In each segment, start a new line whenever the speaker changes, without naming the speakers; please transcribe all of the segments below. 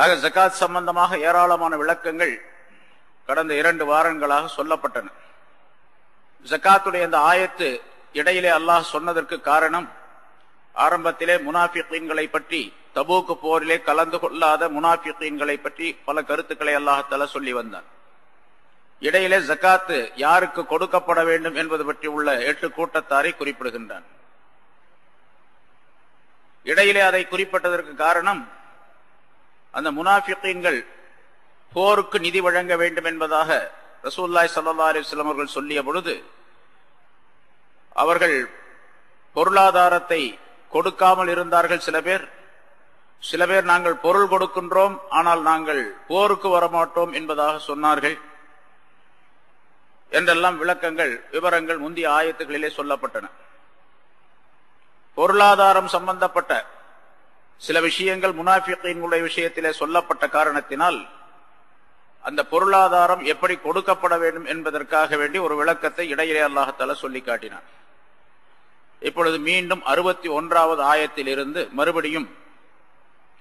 ஆக ஜகாத் சம்பந்தமாக ஏராளமான விளக்கங்கள் கடந்த 2 வாரங்களாக சொல்லப்பட்டன. ஜகாத்துடைய இந்த ஆயத்து இடையிலே அல்லாஹ் சொன்னதற்கு காரணம், ஆரம்பத்திலே முனாஃபிகீன்களை பற்றி, தபூக் போரிலே கலந்து கொள்ளாத முனாஃபிகீன்களை பற்றி பல கருத்துக்களை அல்லாஹ் சொல்லி வந்தான். இடையிலே ஜகாத்து யாருக்கு கொடுக்கப்பட வேண்டும் என்பது பற்றி உள்ள 8 கூட்டத்தாரை குறிப்பிடுகின்றான். இடையிலே அதை குறிப்பிட்டதற்கு காரணம், அந்த முனாஃபிகீன்கள் போருக்கு நிதி வழங்க வேண்டும் என்பதாக ரசூலுல்லாஹி ஸல்லல்லாஹு அலைஹி வஸல்லம் அவர்கள் சொல்லிய பொழுது, அவர்கள் பொருளாதாரத்தை கொடுக்காமல் இருந்தார்கள். சில பேர் நாங்கள் பொருள் கொடுக்கின்றோம், ஆனால் நாங்கள் போருக்கு வரமாட்டோம் என்பதாக சொன்னார்கள் என்றெல்லாம் விவரங்கள் முந்தைய ஆயத்துகளிலே சொல்லப்பட்டன. பொருளாதாரம் சம்பந்தப்பட்ட சில விஷயங்கள் முனாஃபிகீன்களுடைய விஷயத்திலே சொல்லப்பட்ட காரணத்தினால் அந்த பொருளாதாரம் எப்படி கொடுக்கப்பட வேண்டும் என்பதற்காக வேண்டி ஒரு விளக்கத்தை இடையிலே அல்லாஹ் தஆலா சொல்லி காட்டினான். இப்பொழுது மீண்டும் 61வது ஆயத்திலிருந்து மறுபடியும்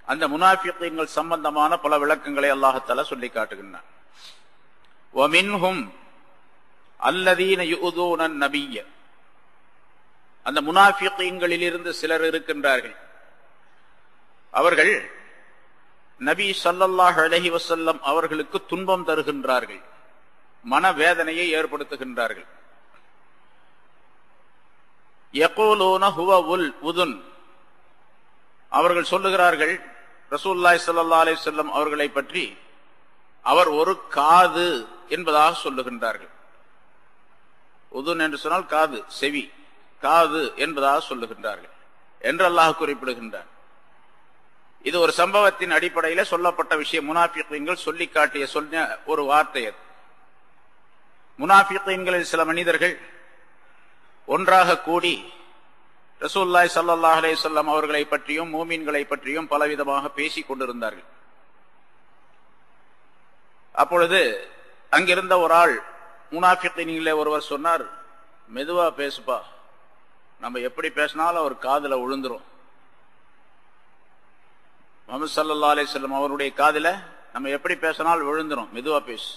அந்த முனாஃபிகீன்கள் சம்பந்தமான பல விளக்கங்களை அல்லாஹ் தஆலா சொல்லி காட்டுகின்றான். வமின்ஹும் அல்லதீன யுஊதுன நபிய்ய, அந்த முனாஃபிகீன்களிலிருந்து சிலர் இருக்கின்றார்கள், அவர்கள் நபி ஸல்லல்லாஹு அலைஹி வஸல்லம் அவர்களுக்கு துன்பம் தருகின்றார்கள், மனவேதனையை ஏற்படுத்துகின்றார்கள். யகூலூன ஹுவ உதுன், அவர்கள் சொல்லுகிறார்கள் ரசூலுல்லாஹி ஸல்லல்லாஹு அலைஹி வஸல்லம் அவர்களை பற்றி, அவர் ஒரு காது என்பதாக சொல்லுகின்றார்கள். உதுன் என்று சொன்னால் காது, செவி, காது என்பதாக சொல்லுகின்றார்கள் என்று அல்லாஹ் குறிப்பிடுகின்றார். இது ஒரு சம்பவத்தின் அடிப்படையில் சொல்லப்பட்ட விஷயம். முனாஃபிகீன்கள் சொல்லி காட்டிய சொன்ன ஒரு வார்த்தை அது. முனாஃபிகீன்களில் சில மனிதர்கள் ஒன்றாக கூடி ரசூலுல்லாஹி ஸல்லல்லாஹு அலைஹி வஸல்லம் அவர்களை பற்றியும் மூமின்களை பற்றியும் பலவிதமாக பேசிக் கொண்டிருந்தார்கள். அப்பொழுது அங்கிருந்த ஒரு ஆள், முனாஃபிகீன்களே ஒருவர் சொன்னார், மெதுவா பேசுப்பா, நம்ம எப்படி பேசினாலும் அவர் காதுல விழுந்துரும். முஹம்மது ஸல்லல்லாஹு அலைஹி வஸல்லம் அவருடைய காதுல நம்ம எப்படி பேசினாலும் விழுந்துரும், மெதுவா பேசு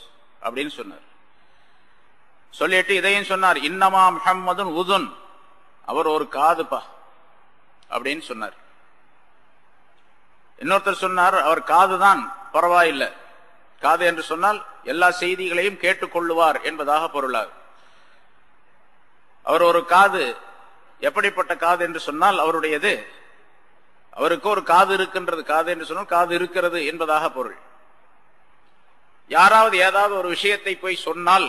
அப்படின்னு சொன்னார். சொல்லிட்டு இதையும் சொன்னார், இன்னமா முஹம்மதுன் உதுன், அவர் ஒரு காதுப்பா அப்படின்னு சொன்னார். இன்னொருத்தர் சொன்னார், அவர் காதுதான், பரவாயில்லை, காது என்று சொன்னால் எல்லா செய்திகளையும் கேட்டுக்கொள்ளுவார் என்பதாக பொருளாகும். அவர் ஒரு காது, எப்படிப்பட்ட காது என்று சொன்னால் அவருடையது, அவருக்கு ஒரு காது இருக்கின்றது, காது என்று சொன்னால் காது இருக்கிறது என்பதாக பொருள். யாராவது ஏதாவது ஒரு விஷயத்தை போய் சொன்னால்,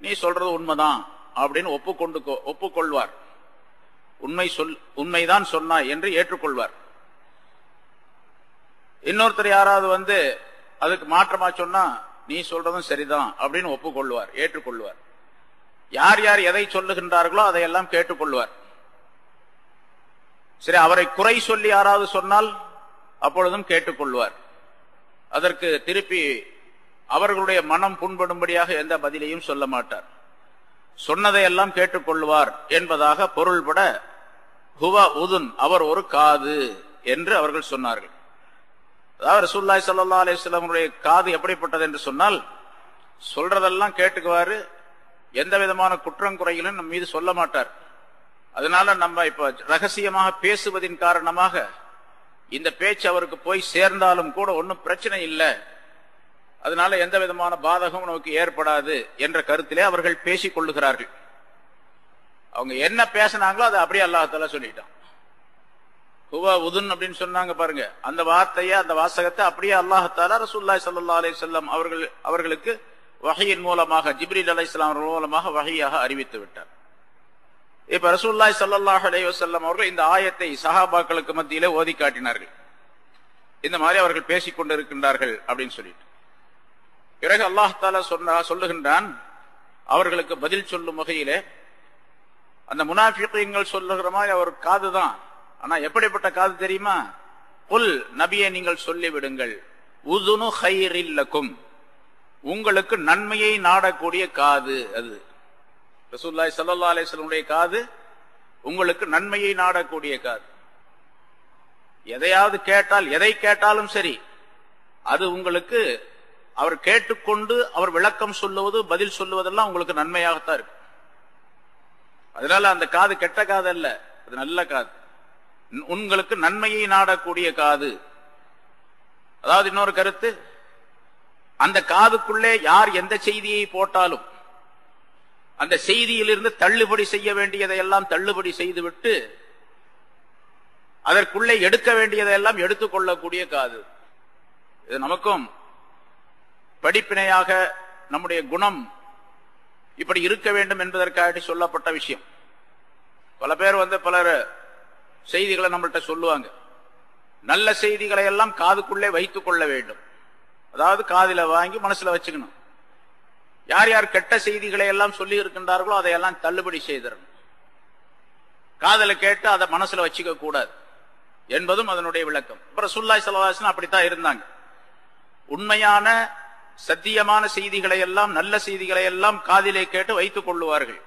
நீ சொல்றது உண்மைதான் அப்படின்னு ஒப்புக்கொள்வார். உண்மைதான் சொன்னாய் என்று ஏற்றுக்கொள்வார். இன்னொருத்தர் யாராவது அதுக்கு மாற்றமா சொன்னா, நீ சொல்றதும் சரிதான் அப்படின்னு ஒப்புக்கொள்வார், ஏற்றுக்கொள்வார். யார் யார் எதை சொல்லுகின்றார்களோ அதையெல்லாம் கேட்டுக்கொள்வார். சரி, அவரை குறை சொல்லி யாராவது சொன்னால் அப்பொழுதும் கேட்டுக்கொள்வார். அதற்கு திருப்பி அவர்களுடைய மனம் புண்படும்படியாக எந்த பதிலையும் சொல்ல மாட்டார். சொன்னதையெல்லாம் கேட்டுக்கொள்வார் என்பதாக பொருள்பட ஹுவ உதுன், அவர் ஒரு காது என்று அவர்கள் சொன்னார்கள். அதாவது ரசூலுல்லாஹி ஸல்லல்லாஹு அலைஹி வஸல்லம் காது எப்படிப்பட்டது என்று சொன்னால், சொல்றதெல்லாம் கேட்டுக்குவாரு, எந்த விதமான குற்றங்குறைகளும் நம்ம மீது சொல்ல மாட்டார். அதனால நம்ம இப்ப ரகசியமாக பேசுவதின் காரணமாக இந்த பேச்சு அவருக்கு போய் சேர்ந்தாலும் கூட ஒன்னும் பிரச்சனை இல்லை, அதனால எந்த விதமான பாதகமும் நமக்கு ஏற்படாது என்ற கருத்திலே அவர்கள் பேசிக் கொள்ளுகிறார்கள். அவங்க என்ன பேசினாங்களோ அதை அப்படியே அல்லாஹ் தஆலா சொல்லிட்டான். ஹுவ உதுன் அப்படின்னு சொன்னாங்க பாருங்க, அந்த வார்த்தையை, அந்த வாசகத்தை அப்படியே அல்லாஹ் தஆலா ரசூலுல்லாஹி ஸல்லல்லாஹு அலைஹி வஸல்லம் அவர்களுக்கு வஹீயின் மூலமாக, ஜிப்ரீல் அலைஹிஸ்ஸலாம் அவர்கள் மூலமாக வஹீயாக அறிவித்து விட்டார். இப்ப ரசூலுல்லாஹி ஸல்லல்லாஹு அலைஹி வஸல்லம் அவர்கள் இந்த ஆயத்தை சஹாபாக்களுக்கு மத்தியிலே ஓதி காட்டினார்கள். இந்த மாதிரி அவர்கள் பேசிக் கொண்டிருக்கின்றார்கள் அப்படின்னு சொல்லிட்டு, பிறகு அல்லாஹ் தஆலா சொல்லுகின்றான், அவர்களுக்கு பதில் சொல்லும் வகையிலே, அந்த முனாஃபிகீன்கள் சொல்லுகிற மாதிரி அவர் காதுதான், ஆனா எப்படிப்பட்ட காது தெரியுமா? குல், நபியே நீங்கள் சொல்லிவிடுங்கள், உதுனு கைரில் லக்கும், உங்களுக்கு நன்மையை நாடக்கூடிய காது அது. ரசூலுல்லாஹி ஸல்லல்லாஹு அலைஹி வஸல்லம் காது உங்களுக்கு நன்மையை நாடக்கூடிய காது. எதையாவது கேட்டால், எதை கேட்டாலும் சரி, அது உங்களுக்கு அவர் கேட்டுக்கொண்டு அவர் விளக்கம் சொல்லுவது, பதில் சொல்லுவதெல்லாம் உங்களுக்கு நன்மையாகத்தான் இருக்கு. அதனால அந்த காது கெட்ட காது அல்ல, அது நல்ல காது, உங்களுக்கு நன்மையை நாடக்கூடிய காது. அதாவது இன்னொரு கருத்து, அந்த காதுக்குள்ளே யார் எந்த செய்தியை போட்டாலும் அந்த செய்தியிலிருந்து தள்ளுபடி செய்ய வேண்டியதையெல்லாம் தள்ளுபடி செய்துவிட்டு அதற்குள்ளே எடுக்க வேண்டியதையெல்லாம் எடுத்துக்கொள்ளக்கூடிய காது. இது நமக்கும் படிப்பினையாக நம்முடைய குணம் இப்படி இருக்க வேண்டும் என்பதற்காக சொல்லப்பட்ட விஷயம். பல பேர் பலர் செய்திகளை நம்மள்கிட்ட சொல்லுவாங்க. நல்ல செய்திகளை எல்லாம் காதுக்குள்ளே வைத்துக் கொள்ள வேண்டும், அதாவது காதில வாங்கி மனசுல வச்சுக்கணும். யார் யார் கெட்ட செய்திகளை எல்லாம் சொல்லி இருக்கின்றார்களோ அதையெல்லாம் தள்ளுபடி செய்திடணும். காதல கேட்டு அதை மனசுல வச்சுக்க கூடாது என்பதும் அதனுடைய விளக்கம். ரசூலுல்லாஹி ஸல்லல்லாஹு அலைஹி வஸல்லம் அப்படித்தான் இருந்தாங்க. உண்மையான சத்தியமான செய்திகளை எல்லாம், நல்ல செய்திகளை எல்லாம் காதிலே கேட்டு வைத்துக் கொள்ளுவார்கள்.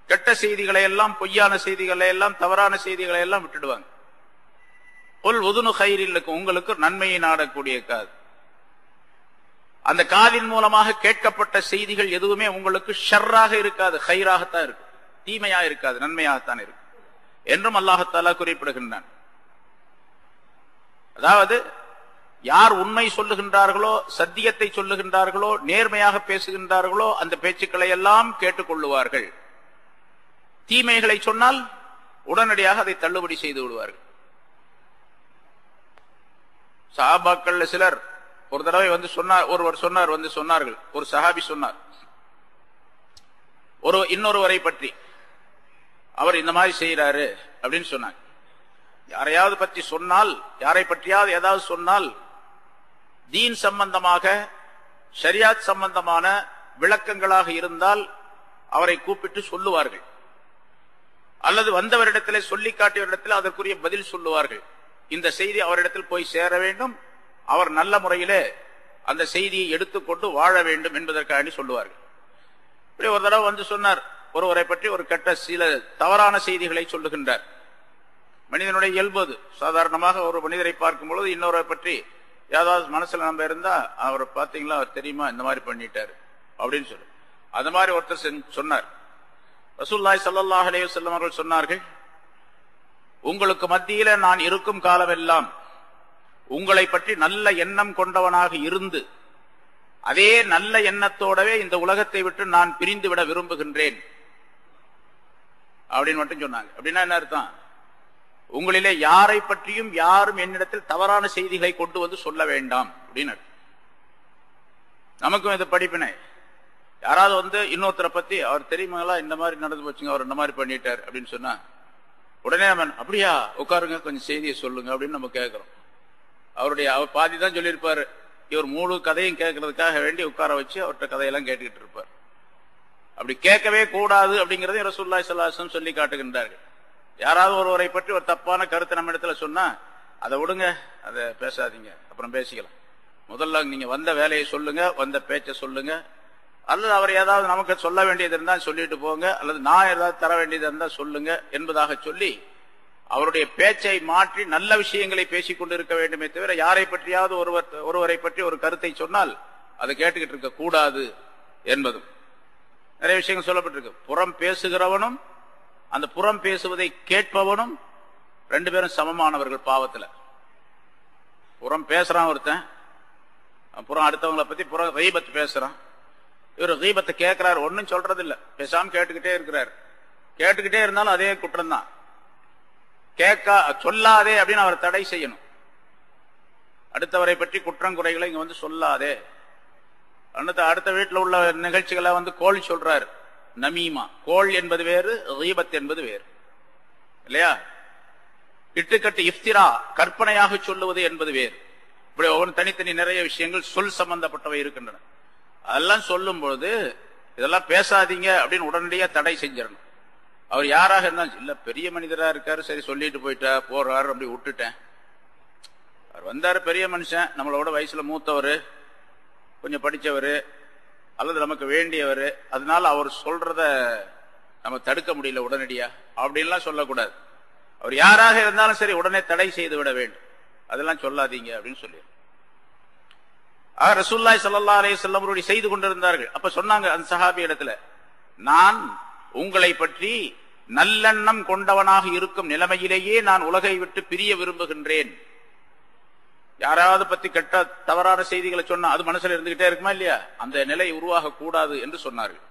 கெட்ட செய்திகளை எல்லாம், பொய்யான செய்திகளை எல்லாம், தவறான செய்திகளை எல்லாம் விட்டுடுவாங்க. உல் உதுனு கைரில், உங்களுக்கு நன்மையை நாடக்கூடிய காது. அந்த காதின் மூலமாக கேட்கப்பட்ட செய்திகள் எதுவுமே உங்களுக்கு ஷர்ராக இருக்காது, கைராகத்தான் இருக்கு, தீமையா இருக்காது, நன்மையாகத்தான் இருக்கு என்றும் அல்லாஹ் தஆலா குறிப்பிடுகின்றான். அதாவது யார் உண்மை சொல்லுகின்றார்களோ, சத்தியத்தை சொல்லுகின்றார்களோ, நேர்மையாக பேசுகின்றார்களோ அந்த பேச்சுக்களை எல்லாம் கேட்டுக்கொள்ளுவார்கள். தீமைகளை சொன்னால் உடனடியாக அதை தள்ளுபடி செய்து விடுவார்கள். சஹாபாக்கள் சிலர் ஒரு தடவை ஒருவர் சொன்னார்கள், ஒரு சஹாபி சொன்னார் இன்னொருவரை பற்றி, அவர் இந்த மாதிரி செய்யறாரு அப்படின்னு சொன்னாங்க. யாரையாவது பற்றி சொன்னால், யாரை பற்றியாவது ஏதாவது சொன்னால், தீன் சம்பந்தமாக, ஷரியாத் சம்பந்தமான விளக்கங்களாக இருந்தால் அவரை கூப்பிட்டு சொல்லுவார்கள், அல்லது வந்தவரிடத்திலே சொல்லி காட்டியவரிடத்தில் அதற்குரிய பதில் சொல்லுவார்கள். இந்த செய்தி அவரிடத்தில் போய் சேர வேண்டும், அவர் நல்ல முறையிலே அந்த செய்தியை எடுத்துக்கொண்டு வாழ வேண்டும் என்பதற்காக சொல்லுவார்கள். இப்படி ஒரு தடவை சொன்னார், ஒருவரை பற்றி ஒரு கெட்ட சில தவறான செய்திகளை சொல்லுகின்றார். மனிதனுடைய இயல்பு, சாதாரணமாக ஒரு மனிதரை பார்க்கும் பொழுது இன்னொருவரை பற்றி ஏதாவது மனசுல நம்ம இருந்தா, அவரை பார்த்தீங்களா, அவர் தெரியுமா, இந்த மாதிரி பண்ணிட்டாரு அப்படின்னு சொல்லு. அந்த மாதிரி ஒருத்தர் சொன்னார். ரசூலுல்லாஹி ஸல்லல்லாஹு அலைஹி வஸல்லம் அவர்கள் சொன்னார்கள், உங்களுக்கு மத்தியில நான் இருக்கும் காலமெல்லாம் உங்களை பற்றி நல்ல எண்ணம் கொண்டவனாக இருந்து அதே நல்ல எண்ணத்தோடவே இந்த உலகத்தை விட்டு நான் பிரிந்து விட விரும்புகின்றேன் அப்படின்னு மட்டும் சொன்னாங்க. அப்படின்னா என்ன அர்த்தம்? உங்களிலே யாரை பற்றியும் யாரும் என்னிடத்தில் தவறான செய்திகளை கொண்டு சொல்ல வேண்டாம் அப்படின்னு. நமக்கும் இது படிப்பினை. யாராவது இன்னொருத்தரை பத்தி, அவர் தெரியுமாங்களா, இந்த மாதிரி நடந்து போச்சுங்க, அவர் இந்த மாதிரி பண்ணிட்டார் அப்படின்னு சொன்னா உடனே அப்படியா, உட்காருங்க, கொஞ்சம் செய்தியை சொல்லுங்க அப்படின்னு நம்ம கேட்கிறோம். அவர் பாதி தான் சொல்லியிருப்பாரு, இவர் முழு கதையும் கேட்கறதுக்காக வேண்டி உட்கார வச்சு அவர்கிட்ட கதையெல்லாம் கேட்டுக்கிட்டு இருப்பார். அப்படி கேட்கவே கூடாது அப்படிங்கறதை ரசூலுல்லாஹி ஸல்லல்லாஹு அலைஹி வஸல்லம் சொல்லி காட்டுகின்றார்கள். யாராவது ஒருவரை பற்றி ஒரு தப்பான கருத்தை நம்ம இடத்துல சொன்னா, அதை விடுங்க, அதை பேசாதீங்க, அப்புறம் பேசிக்கலாம், முதல்ல நீங்க வந்த வேலையை சொல்லுங்க, வந்த பேச்சை சொல்லுங்க, அல்லது அவர் ஏதாவது நமக்கு சொல்ல வேண்டியது இருந்தா சொல்லிட்டு போங்க, அல்லது நான் ஏதாவது தர வேண்டியது இருந்தா சொல்லுங்க என்பதாக சொல்லி அவருடைய பேச்சை மாற்றி நல்ல விஷயங்களை பேசிக் கொண்டு இருக்க வேண்டுமே தவிர, யாரை பற்றியாவது ஒருவரை பற்றி ஒரு கருத்தை சொன்னால் அதை கேட்டுக்கிட்டு இருக்க கூடாது என்பதும் நிறைய விஷயங்கள் சொல்லப்பட்டிருக்கு. புறம் பேசுகிறவனும் அந்த புறம் பேசுவதை கேட்பவனும் ரெண்டு பேரும் சமமானவர்கள் பாவத்துல. புறம் பேசுறான் ஒருத்தன், புறம் அடுத்தவங்களை பத்தி புறம் கீபத் பேசுறான். இவர் கீபத்தை கேட்கிறாரு, ஒன்னும் சொல்றது இல்ல, பேசாம கேட்டுக்கிட்டே இருக்கிறார். கேட்டுக்கிட்டே இருந்தாலும் அதே குற்றம் தான். சொல்லாதே அப்படின்னு அவர் தடை செய்யணும். அடுத்தவரை பற்றி குற்றம் குறைகளை இங்க சொல்லாதே. அடுத்த வீட்டில் உள்ள நிகழ்ச்சிகளை கோல் சொல்றாரு, நமீமா. கோல் என்பது வேறு, கீபத் என்பது வேறு இல்லையா? இட்டுக்கட்டு இஃப்திரா, கற்பனையாக சொல்லுவது என்பது வேறு. இப்படி ஒவ்வொரு தனித்தனி நிறைய விஷயங்கள் சொல் சம்பந்தப்பட்டவை இருக்கின்றன. அதெல்லாம் சொல்லும் பொழுது இதெல்லாம் பேசாதீங்க அப்படின்னு உடனடியா தடை செஞ்சிடணும். அவர் யாராக இருந்தாலும், இல்ல பெரிய மனிதரா இருக்காரு, சரி சொல்லிட்டு போயிட்டா போறாரு, அப்படி விட்டுட்டேன். அவர் வந்தாரு, பெரிய மனுஷன், நம்மளோட வயசுல மூத்தவர், கொஞ்சம் படிச்சவர், அல்லது நமக்கு வேண்டியவர், அதனால அவர் சொல்றத நம்ம தடுக்க முடியல உடனடியா அப்படின்லாம் சொல்லக்கூடாது. அவர் யாராக இருந்தாலும் சரி உடனே தடை செய்து விட வேண்டும், அதெல்லாம் சொல்லாதீங்க அப்படின்னு சொல்லி ரசூலுல்லாஹி ஸல்லல்லாஹு அலைஹி வஸல்லம் அவர்கள் செய்து கொண்டிருந்தார்கள். அப்ப சொன்னாங்க அந்த சஹாபி இடத்துல, நான் உங்களை பற்றி நல்லெண்ணம் கொண்டவனாக இருக்கும் நிலைமையிலேயே நான் உலகை விட்டு பிரிய விரும்புகின்றேன். யாராவது பத்தி கெட்ட தவறான செய்திகளை சொன்னா அது மனசுல இருந்துகிட்டே இருக்குமா இல்லையா, அந்த நிலை உருவாக கூடாது என்று சொன்னார்கள்.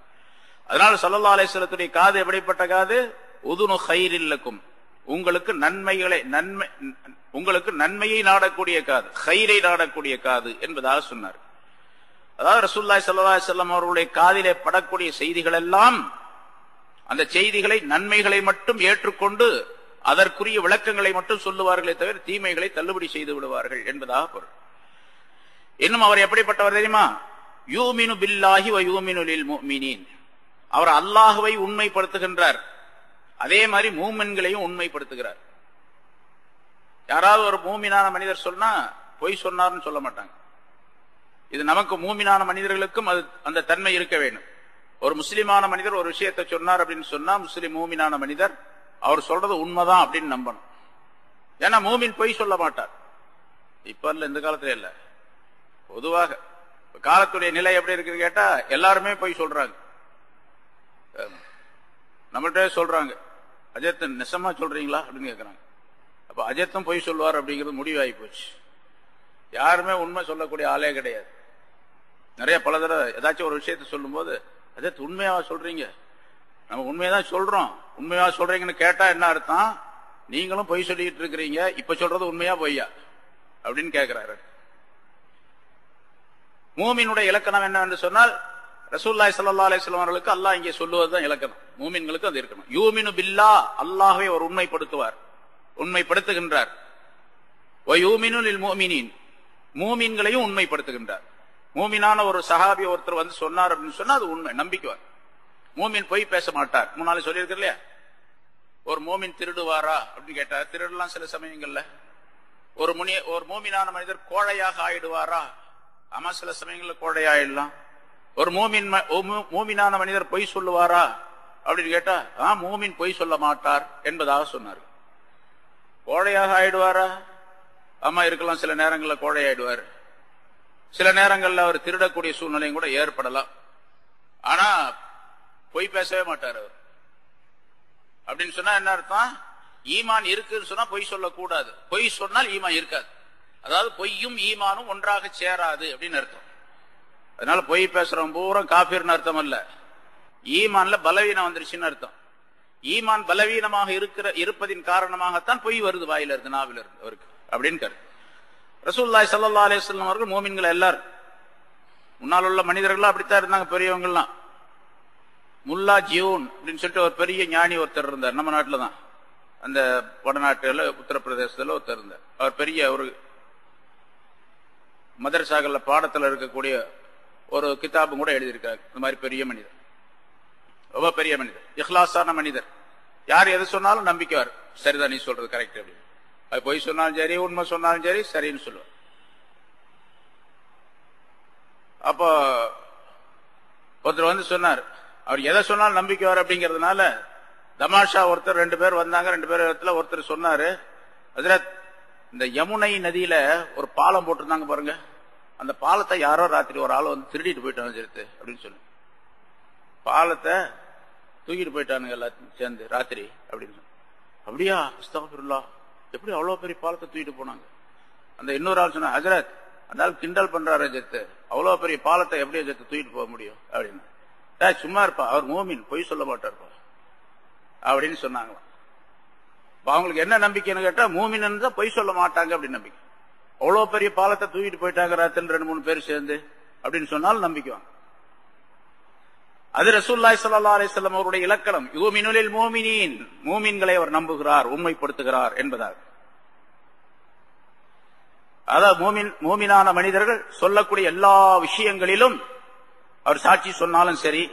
அதனால ஸல்லல்லாஹு அலைஹி வஸல்லத்துடைய காது எப்படிப்பட்ட காது? உதுனு கைரில் லக்கும், உங்களுக்கு நன்மையை நாடக்கூடிய காது, கைரை நாடக்கூடிய காது என்பதாக சொன்னார். அதாவது ரசூலுல்லாஹி ஸல்லல்லாஹு அலைஹி வஸல்லம் அவர்களுடைய காதிலே படக்கூடிய செய்திகள் எல்லாம் அந்த செய்திகளை நன்மைகளை மட்டும் ஏற்றுக்கொண்டு அதற்குரிய விளக்கங்களை மட்டும் சொல்லுவார்களே தவிர தீமைகளை தள்ளுபடி செய்து விடுவார்கள் என்பதாக பொருள். இன்னும் அவர் எப்படிப்பட்டவர் தெரியுமா? யூமினு பில்லாஹி வ யூமினு லில் முஃமினீன், அவர் அல்லாஹ்வை உண்மைப்படுத்துகின்றார், அதே மாதிரி மூமின்களையும் உண்மைப்படுத்துகிறார். யாராவது ஒரு மூமினான மனிதர் சொன்னா பொய் சொன்னார்னு சொல்ல மாட்டாங்க. இது நமக்கு மூமினான மனிதர்களுக்கும் அது அந்த தன்மை இருக்க வேண்டும். ஒரு முஸ்லிமான மனிதர் ஒரு விஷயத்தை சொன்னார் அப்படின்னு சொன்னா முஸ்லிம் மூமினான மனிதர் அவர் சொல்றது உண்மைதான் அப்படின்னு நம்பணும். ஏன்னா மூமின் பொய் சொல்ல மாட்டார். இப்ப இல்ல, இந்த காலத்துல இல்ல, பொதுவாக காலத்துடைய நிலை எப்படி இருக்குன்னு கேட்டா எல்லாருமே பொய் சொல்றாங்க. நம்மள்கிட்ட சொல்றாங்க, அஜித் நெசமா சொல்றீங்களா அப்படின்னு கேட்கறாங்க. அப்ப அஜித்தும் பொய் சொல்லுவார் அப்படிங்கிறது முடிவாகி போச்சு. யாருமே உண்மை சொல்லக்கூடிய ஆளே கிடையாது. நிறைய பல தடவை ஏதாச்சும் ஒரு விஷயத்த சொல்லும் போது, அஜித் உண்மையாவா சொல்றீங்க? நம்ம உண்மையதான் சொல்றோம். உண்மையா சொல்றீங்கன்னு கேட்டா என்ன அர்த்தம்? நீங்களும் பொய் சொல்லிட்டு இருக்கிறீங்க, இப்ப சொல்றது உண்மையா பொய்யா அப்படின்னு கேட்கிறாரு. மூமினுடைய இலக்கணம் என்ன என்று சொன்னால், ரசூலுல்லாஹி ஸல்லல்லாஹு அலைஹி வஸல்லம் அவர்களுக்கு அல்லாஹ் இங்கே சொல்லுவதுதான் இலக்கணம். மூமின்களுக்கு அது இருக்கணும். யூமினு பில்லா, அல்லாஹ்வை அவர் உண்மைப்படுத்துவார், உண்மைப்படுத்துகின்றார். வ யூமினு லில் முஃமினீன், மூமின்களையும் உண்மைப்படுத்துகின்றார். மூமினான ஒரு சஹாபி ஒருத்தர் வந்து சொன்னார் அப்படின்னு சொன்னா அது உண்மை, நம்பிக்குவார். மூமின் பொய் பேச மாட்டார். முன்னாலே சொல்லியிருக்க இல்லையா, ஒரு மூமின் திருடுவாரா அப்படின்னு கேட்டார். திருடலாம் சில சமயங்கள்ல. ஒரு மூமினான மனிதர் கோழையாக ஆயிடுவாரா? ஆமா, சில சமயங்கள்ல கோழையாயிடலாம். ஒரு மூமினான மனிதர் பொய் சொல்லுவாரா அப்படின்னு கேட்டா மூமின் பொய் சொல்ல மாட்டார் என்பதாக சொன்னார். கோழையாக ஆயிடுவாரா? ஆமா, இருக்கலாம். சில நேரங்களில் கோழையாயிடுவார். சில நேரங்களில் அவர் திருடக்கூடிய சூழ்நிலையும் கூட ஏற்படலாம். ஆனா பொய் பேசவே மாட்டார் அவர். அப்படின்னு சொன்னா என்ன அர்த்தம்? ஈமான் இருக்குன்னு சொன்னா பொய் சொல்லக்கூடாது. பொய் சொன்னால் ஈமான் இருக்காது. அதாவது பொய்யும் ஈமானும் ஒன்றாக சேராது அப்படின்னு அர்த்தம். அதனால பொய் பேசுறவன் பூரா காஃபிர்னு அர்த்தம் அல்ல, ஈமான்ல பலவீனம் வந்துருச்சுன்னு அர்த்தம். ஈமான் பலவீனமாக இருப்பதின் காரணமாகத்தான் பொய் வருது வாயில இருந்து, நாவில இருந்து அவருக்கு அப்படின்னு கருத்து. ரசூலுல்லாஹி ஸல்லல்லாஹு அலைஹி வஸல்லம் அவர்கள் மூமின்கள் எல்லாரும், முன்னால் உள்ள மனிதர்கள்லாம் அப்படித்தான் இருந்தாங்க. பெரியவங்கலாம் முல்லா ஜியூன் அப்படின்னு சொல்லிட்டு ஒரு பெரிய ஞானி ஒருத்தர் இருந்தார். நம்ம நாட்டில தான், அந்த வடநாட்டுல உத்தரப்பிரதேசத்துல ஒருத்தர் இருந்தார். அவர் பெரிய ஒரு மதரசாக்கள்ல பாடத்துல இருக்கக்கூடிய ஒரு கிதாபும் கூட எழுதியிருக்காரு. இந்த மாதிரி பெரிய மனிதர், ரொம்ப பெரிய மனிதர், இஹ்லாஸான மனிதர். யார் எது சொன்னாலும் நம்பிக்கைவார். சரிதான், நீ சொல்றது கரெக்ட் அப்படின்னு. அது பொய் சொன்னாலும் சரி, உண்மை சொன்னாலும் சரி, சரின்னு சொல்லுவார். அப்போ ஒருத்தர் வந்து சொன்னார், அவர் எதை சொன்னாலும் நம்பிக்கைவார் அப்படிங்கறதுனால தமாஷா ஒருத்தர் 2 பேர் வந்தாங்க. 2 பேர் இடத்துல ஒருத்தர் சொன்னாரு, ஹஜ்ரத், இந்த யமுனை நதியில ஒரு பாலம் போட்டிருந்தாங்க பாருங்க, அந்த பாலத்தை யாரோ ராத்திரி ஒரு ஆள் வந்து திருடிட்டு போயிட்டாங்க சேர்த்து அப்படின்னு சொல்லி, பாலத்தை தூக்கிட்டு போயிட்டானுங்க எல்லாத்தையும் சேர்ந்து ராத்திரி அப்படின்னு சொல்லி. அப்படியா? அஸ்தக்ஃபிருல்லாஹ், எப்படி அவ்வளவு பெரிய பாலத்தை தூக்கிட்டு போனாங்க? அந்த இன்னொரு ஆள் சொன்னா, ஹஜ்ரத், அந்த ஆள் கிண்டல் பண்றாரு ஜெத்து, அவ்வளவு பெரிய பாலத்தை எப்படி ஜெத்து தூக்கிட்டு போக முடியும் அப்படின்னு. சும்மா இருப்பா, அவர் மூமின், பொய் சொல்ல மாட்டார்ப்பா அப்படின்னு சொன்னாங்களாம். அவங்களுக்கு என்ன நம்பிக்கைன்னு கேட்டா, மூமின் தான் பொய் சொல்ல மாட்டாங்க அப்படின்னு நம்பிக்கை. அவ்வளவு பெரிய பாலத்தை தூக்கிட்டு போயிட்டாங்க ராத்திரி 2-3 பேர் சேர்ந்து அப்படின்னு சொன்னாலும் நம்பிக்குவாங்க. அது ரசூலுல்லாஹி ஸல்லல்லாஹு அலைஹி வஸல்லம் அவருடைய இலக்கணம். யூமினு லில் முஃமினீன், மூமின்களை அவர் நம்புகிறார், உண்மைப்படுத்துகிறார் என்பதாக. அதாவது மூமினான மனிதர்கள் சொல்லக்கூடிய எல்லா விஷயங்களிலும், அவர் சாட்சி சொன்னாலும் சரி,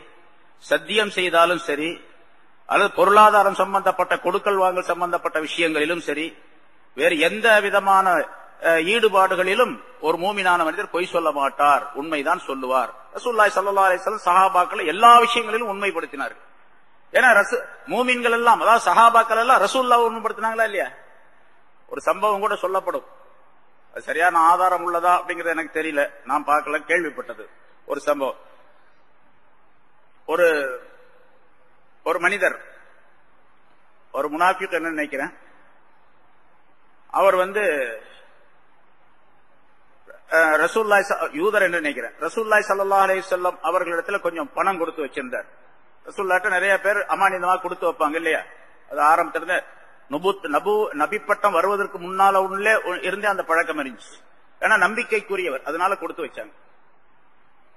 சத்தியம் செய்தாலும் சரி, அல்லது பொருளாதாரம் சம்பந்தப்பட்ட கொடுக்கல் வாங்கல் சம்பந்தப்பட்ட விஷயங்களிலும் சரி, வேறு எந்த விதமான ஈடுபாடுகளிலும் ஒரு மூமினான மனிதர் பொய் சொல்ல மாட்டார், உண்மைதான் சொல்லுவார். ரசூலுல்லாஹி ஸல்லல்லாஹு அலைஹி வஸல்லம் சஹாபாக்களை எல்லா விஷயங்களிலும் உண்மைப்படுத்தினார்கள். ஏன்னா மூமின்கள் எல்லாம், அதாவது சஹாபாக்கள் எல்லாம் ரசூலுல்லாஹ் உண்மைப்படுத்தினாங்களா இல்லையா? ஒரு சம்பவம் கூட சொல்லப்படும். அது சரியான ஆதாரம் உள்ளதா அப்படிங்கறது எனக்கு தெரியல, நான் பார்க்கல, கேள்விப்பட்டது ஒரு சம்பவம். ஒரு மனிதர், ஒரு முனாஃபிக் என்ன நினைக்கிறேன், அவர் ரசூலுல்லாஹி யூதர் என்று நினைக்கிறேன், ரசூலுல்லாஹி ஸல்லல்லாஹு அலைஹி வஸல்லம் அவர்களிடத்துல கொஞ்சம் பணம் கொடுத்து வச்சிருந்தார். ரசூலுல்லாஹ்ட்ட நிறைய பேர் அமானிதமா கொடுத்து வைப்பாங்க இல்லையா? அது ஆரம்பத்திலிருந்து நபி பட்டம் வருவதற்கு முன்னால உள்ளே இருந்தே அந்த பழக்கம் இருந்துச்சு. ஏன்னா நம்பிக்கைக்குரியவர், அதனால கொடுத்து வச்சாங்க.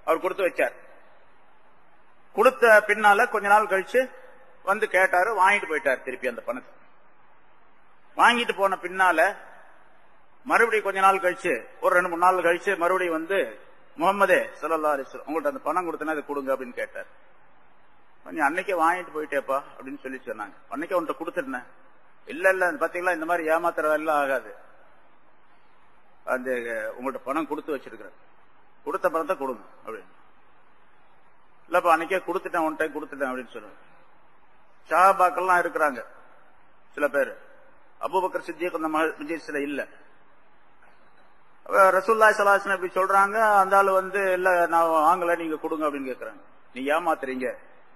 அவர் கொடுத்து வச்சார். கொடுத்த பின்னால கொஞ்ச நாள் கழிச்சு கேட்டாரு, வாங்கிட்டு போயிட்டார் திருப்பி அந்த பணத்தை. வாங்கிட்டு போன பின்னால மறுபடியும் கொஞ்ச நாள் கழிச்சு, ஒரு 2-3 நாள் கழிச்சு மறுபடியும் முகமதே ஸல்லல்லாஹு அலைஹி வஸல்லம் உங்கள்ட்ட அந்த பணம் கொடுத்தனா அதை கொடுங்க அப்படின்னு கேட்டார். நீ அன்னைக்கே வாங்கிட்டு போயிட்டேப்பா அப்படின்னு சொல்லி சொன்னாங்க. அன்னைக்கே உன்கிட்ட கொடுத்துட்டேன். இல்ல பாத்தீங்களா, இந்த மாதிரி ஏமாத்துற எல்லாம் ஆகாது, அந்த உங்கள்ட்ட பணம் கொடுத்து வச்சிருக்கிறேன், கொடுத்த பணத்தை கொடுங்க அப்படின்னு. இல்லப்பா அன்னைக்கே கொடுத்துட்டேன், ஒன் டைம் கொடுத்துட்டேன் அப்படின்னு சொல்லுவாங்க. சஹாபாக்கள்லாம் இருக்கிறாங்க சில பேர், அபூபக்கர் சித்திக் அந்த மஜ்லிஸ்ல இல்ல. ரசூலுல்லாஹி ஸல்லல்லாஹு அலைஹி வஸல்லம் இப்படி சொல்றாங்க, அந்த ஆளு இல்ல நான் வாங்கல நீங்க கொடுங்க அப்படின்னு கேக்குறாங்க. நீங்க ஏமாத்துறீங்க,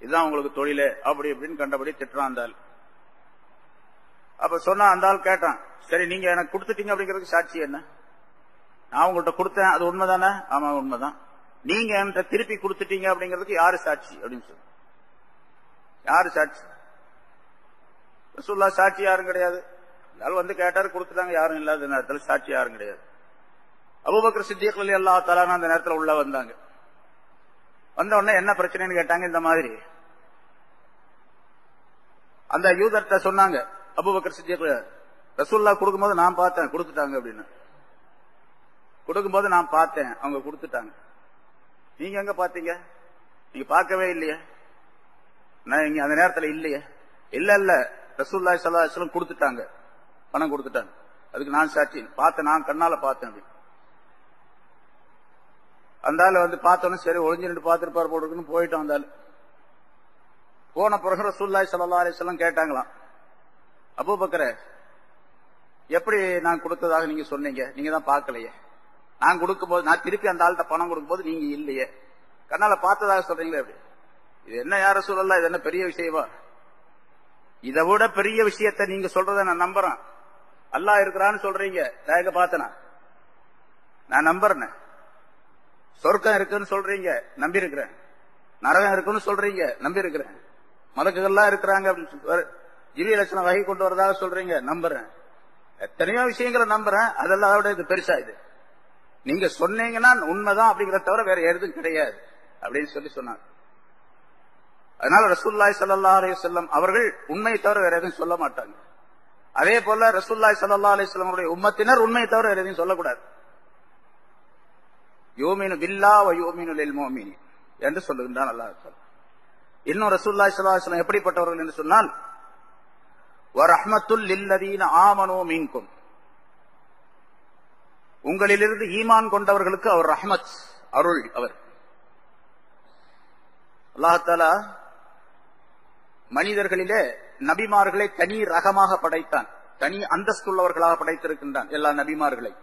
இதுதான் உங்களுக்கு தொழிலே அப்படி இப்படின்னு கண்டபடி திட்டுறான் அந்த ஆள். அப்ப சொன்னா அந்த ஆள் கேட்டான், சரி நீங்க எனக்கு கொடுத்துட்டீங்க அப்படிங்கிறதுக்கு சாட்சி என்ன? நான் உங்கள்கிட்ட கொடுத்தேன், அது உண்மைதானே? ஆமா உண்மைதான். நீங்க என்கிட்ட திருப்பி கொடுத்துட்டீங்க அப்படிங்கிறதுக்கு யாரு சாட்சி அப்படின்னு சொல்லு. யாரு சாட்சி? ரசூலுல்லாஹ் சாட்சி யாரும் கிடையாது. எல்லாரும் கேட்டாரு, கொடுத்துட்டாங்க, யாரும் இல்லாத நேரத்தில் சாட்சி யாரும் கிடையாது. அபூபக்கர் சித்திக் ரலியல்லாஹு தஆலா அந்த நேரத்தில் உள்ள வந்தாங்க. வந்த உடனே என்ன பிரச்சனைன்னு கேட்டாங்க. இந்த மாதிரி அந்த யூதர்ட்ட சொன்னாங்க, அபூபக்கர் சித்திக் ரசூலுல்லாஹ் கொடுக்கும்போது நான் பார்த்தேன் கொடுத்துட்டாங்க அப்படின்னு. கொடுக்கும்போது நான் பார்த்தேன், அவங்க கொடுத்துட்டாங்க. நீங்க எங்க பாத்தீங்க? நீங்க பார்க்கவே இல்லையே, நான் இங்க அந்த நேரத்தில் இல்லையே. இல்ல ரசூலுல்லாஹி ஸல்லல்லாஹு அலைஹி வஸல்லம் கொடுத்துட்டாங்க, பணம் கொடுத்துட்டாங்க, அதுக்கு நான் சாட்சி, பார்த்தேன், நான் கண்ணால பார்த்தேன் அப்படி. அந்த ஆளு பார்த்தோன்னு சரி ஒளிஞ்சு நின்று பார்த்துருப்பாரு போட்டுருக்குன்னு போயிட்டோம். அந்த ஆளு போன பிறகு ரசூலுல்லாஹி ஸல்லல்லாஹு அலைஹி வஸல்லம் கேட்டாங்களாம், அபூபக்கரே எப்படி நான் கொடுத்ததாக நீங்க சொன்னீங்க? நீங்க தான் பார்க்கலையே. நான் கொடுக்கும்போது, நான் திருப்பி அந்த ஆள்கிட்ட பணம் கொடுக்கும்போது நீங்க இல்லையே, கண்ணால பார்த்ததாக சொல்றீங்களே எப்படி? இது என்ன யார சொல்லலாம், இது என்ன பெரிய விஷயமா? இதை விட பெரிய விஷயத்த நீங்க சொல்றத நான் நம்புறேன். அல்லாஹ் இருக்கிறான்னு சொல்றீங்க, நான் எங்க பார்த்தனா? நான் நம்புறேன். சொர்க்கம் இருக்குன்னு சொல்றீங்க, நம்பி இருக்கிறேன். நரகம் இருக்குன்னு சொல்றீங்க, நம்பி இருக்கிறேன். மலக்குகள்லாம் இருக்கிறாங்க அப்படின்னு ஜிப்ரீல் அலைஹிஸ்ஸலாம் வஹி கொண்டு வரதாக சொல்றீங்க, நம்புறேன். எத்தனையோ விஷயங்களை நம்புறேன், அதெல்லாம் அதோட இது பெருசா. இது நீங்க சொன்னீங்கன்னா உண்மைதான் அப்படிங்கறத தவிர வேற எதுவும் கிடையாது அப்படின்னு சொல்லி சொன்னாங்க. அதனால ரசூலுல்லாஹி ஸல்லல்லாஹு அலைஹி வஸல்லம் அவர்கள் உண்மையை தவிர வேற எதுவும் சொல்ல மாட்டாங்க. அதே போல ரசூலுல்லாஹி ஸல்லல்லாஹு அலைஹி வஸல்லம் அவருடைய உம்மத்தினர் உண்மையை தவிர வேற எதுவும் சொல்லக்கூடாது. யூமினு பில்லாஹ் வ யூமினு லில் முஃமினீன் என்று சொல்லுகின்றான் அல்லாஹ். இன்னும் ரசூலுல்லாஹி ஸல்லல்லாஹு அலைஹி வஸல்லம் எப்படிப்பட்டவர்கள் என்று சொன்னால், வ ரஹ்மத்துல் லில்லதீன ஆமனூ மின்கும், உங்களிலிருந்து ஈமான் கொண்டவர்களுக்கு அவர் ரஹ்மத், அருள். அவர் அல்லாஹ் தஆலா மனிதர்களிலே நபிமார்களை தனி ரகமாக படைத்தான், தனி அந்தஸ்துள்ளவர்களாக படைத்திருக்கின்றான். எல்லா நபிமார்களை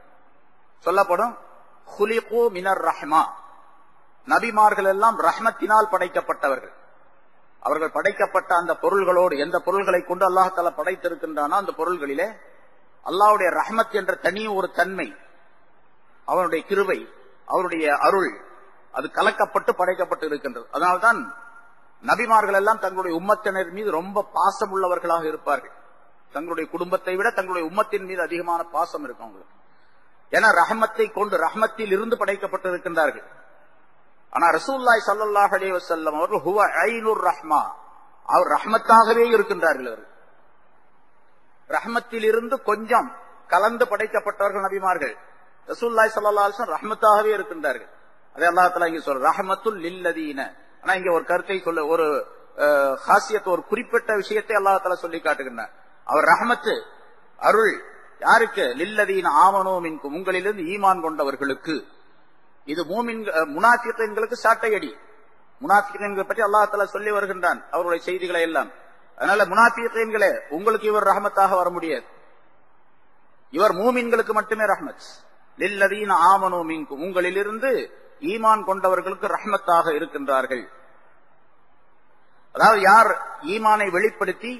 சொல்லப்படும் குலிகு மினர் ரஹ்மா, நபிமார்கள் எல்லாம் ரஹ்மத்தினால் படைக்கப்பட்டவர்கள். அவர்கள் படைக்கப்பட்ட அந்த பொருள்களோடு, எந்த பொருள்களை கொண்டு அல்லாஹ் தஆலா படைத்திருக்கின்றானோ அந்த பொருள்களிலே அல்லாஹ்வுடைய ரஹ்மத் என்ற தனி ஒரு தன்மை, அவனுடைய கிருபை, அவருடைய அருள், அது கலக்கப்பட்டு படைக்கப்பட்டு இருக்கின்றது. அதனால்தான் நபிமார்கள் எல்லாம் தங்களுடைய உம்மத்தினர் மீது ரொம்ப பாசம் உள்ளவர்களாக இருப்பார்கள். தங்களுடைய குடும்பத்தை விட தங்களுடைய உம்மத்தின் மீது அதிகமான பாசம் இருக்கும் அவங்களுக்கு. ஏன்னா ரஹ்மத்தை கொண்டு, ரஹ்மத்தில் இருந்து படைக்கப்பட்டு இருக்கின்றார்கள். ஆனா ரசூலுல்லாஹி ஸல்லல்லாஹு அலைஹி வஸல்லம் அவர்கள் ஹுவ ஐனுர் ரஹ்மா, அவர் ரஹ்மத்தாகவே இருக்கின்றார்கள். அவர் ரஹ்மத்தில் இருந்து கொஞ்சம் கலந்து படைக்கப்பட்டவர்கள் நபிமார்கள். ரசூலுல்லாஹி ஸல்லல்லாஹு அலைஹி வஸல்லம் ரஹ்மத்தாகவே இருக்கின்றார்கள். அதே அல்லாஹ் தஆலா இங்க சொல்ற ரஹ்மத்துல் லில்லதீன. ஆனா இங்க ஒரு கருத்தை சொல்ல, ஒரு காசியத், ஒரு குறிப்பிட்ட விஷயத்தை அல்லாஹ் தஆலா சொல்லி காட்டுகின்றார். அவர் ரஹ்மத்து, அருள் யாருக்கு? லில்லதீன ஆமனூ மின்கும், உங்களிலிருந்து ஈமான் கொண்டவர்களுக்கு. இது முனாஃபிகளுக்கு சாட்டையடி. முனாஃபிகீன்களை பற்றி அல்லாஹ் தஆலா சொல்லி வருகின்றான் அவருடைய செய்திகளை எல்லாம். அதனால முனாஃபிகீன்களே உங்களுக்கு இவர் ரஹமத்தாக வர முடியாது. இவர் மூமின்களுக்கு மட்டுமே ரஹ்மத். லில்லதீன ஆமனூ மின்கும், உங்களிலிருந்து ஈமான் கொண்டவர்களுக்கு ரஹ்மத்தாக இருக்கின்றார்கள். அதாவது யார் ஈமானை வெளிப்படுத்தி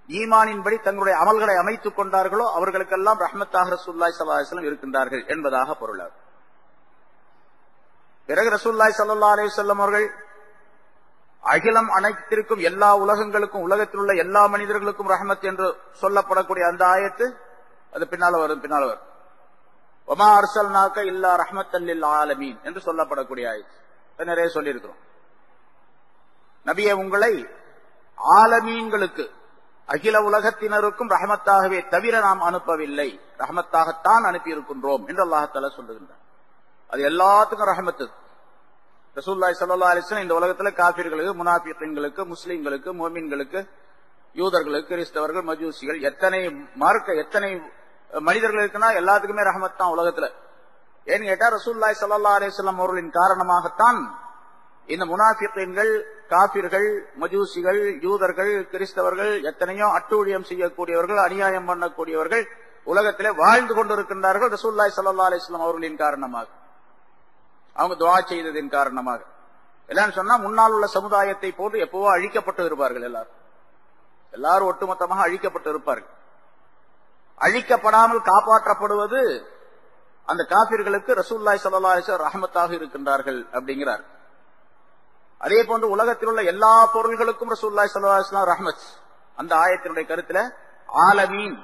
ஈமானின்படி தங்களுடைய அமல்களை அமைத்துக் கொண்டார்களோ அவர்களுக்கெல்லாம் ரஹ்மத்தாக ரசூலுல்லாஹி ஸல்லல்லாஹு அலைஹி வஸல்லம் இருக்கின்றார்கள் என்பதாக பொருள். பிறகு ரசூலுல்லாஹி ஸல்லல்லாஹு அலைஹி வஸல்லம் அவர்கள் அகிலம் அனைத்திற்கும் எல்லா உலகங்களுக்கும் உலகத்தில் உள்ள எல்லா மனிதர்களுக்கும் ரஹ்மத் என்று சொல்லப்படக்கூடிய அந்த ஆயத்து அது பின்னால வரும். வமா அர்சல்நாக இல்லா ரஹ்மத்தல் லில் ஆலமீன் என்று சொல்லப்படக்கூடிய ஆயத்து நிறைய சொல்லி இருக்கிறோம். நபியே, உங்களை ஆலமீன்களுக்கு அகில உலகத்தினருக்கும் ரஹமத்தாகவே தவிர நாம் அனுப்பவில்லை, ரஹமத்தாகத்தான் அனுப்பி இருக்கின்றோம் என்று அல்லாஹ் தஆலா சொல்லுகின்றார். அது எல்லாத்துக்கும் ரஹமத்து. ரசூலுல்லாஹி ஸல்லல்லாஹு அலைஹி வஸல்லம் இந்த உலகத்துல காஃபிர்களுக்கு, முனாஃபிகீன்களுக்கு, முஸ்லிம்களுக்கு, முஃமின்களுக்கு, யூதர்களுக்கு, கிறிஸ்தவர்கள், மஜூசிகள், எத்தனை மனிதர்கள் இருக்குன்னா எல்லாத்துக்குமே ரஹமத் தான் உலகத்துல. ஏன்னு கேட்டா ரசூலுல்லாஹி ஸல்லல்லாஹு அலைஹி வஸல்லம் அவர்களின் காரணமாகத்தான் இந்த முனாஃபிகீன்கள், காபிர்கள், மஜூசிகள், யூதர்கள், கிறிஸ்தவர்கள், எத்தனையோ அட்டூழியம் செய்யக்கூடியவர்கள், அநியாயம் பண்ணக்கூடியவர்கள் உலகத்திலே வாழ்ந்து கொண்டிருக்கின்றார்கள். ரசூலுல்லாஹி ஸல்லல்லாஹு அலைஹி வஸல்லம் அவர்களின் காரணமாக, அவங்க துஆ செய்ததின் காரணமாக. எல்லாம் சொன்னா முன்னால் உள்ள சமுதாயத்தை போன்று எப்பவோ அழிக்கப்பட்டு இருப்பார்கள். எல்லாரும் ஒட்டுமொத்தமாக அழிக்கப்பட்டு இருப்பார்கள். அழிக்கப்படாமல் காப்பாற்றப்படுவது அந்த காபிர்களுக்கு ரசூலுல்லாஹி ஸல்லல்லாஹு அலைஹி வஸல்லம் ரஹமத்தாக இருக்கின்றார்கள் அப்படிங்கிறார். அதே போன்று உலகத்தில் உள்ள எல்லா பொருள்களுக்கும் ரசூலுல்லாஹி ஸல்லல்லாஹு அலைஹி வஸல்லம் ரஹ்மத். அந்த ஆயத்தினுடைய கருத்துல ஆலமீன்,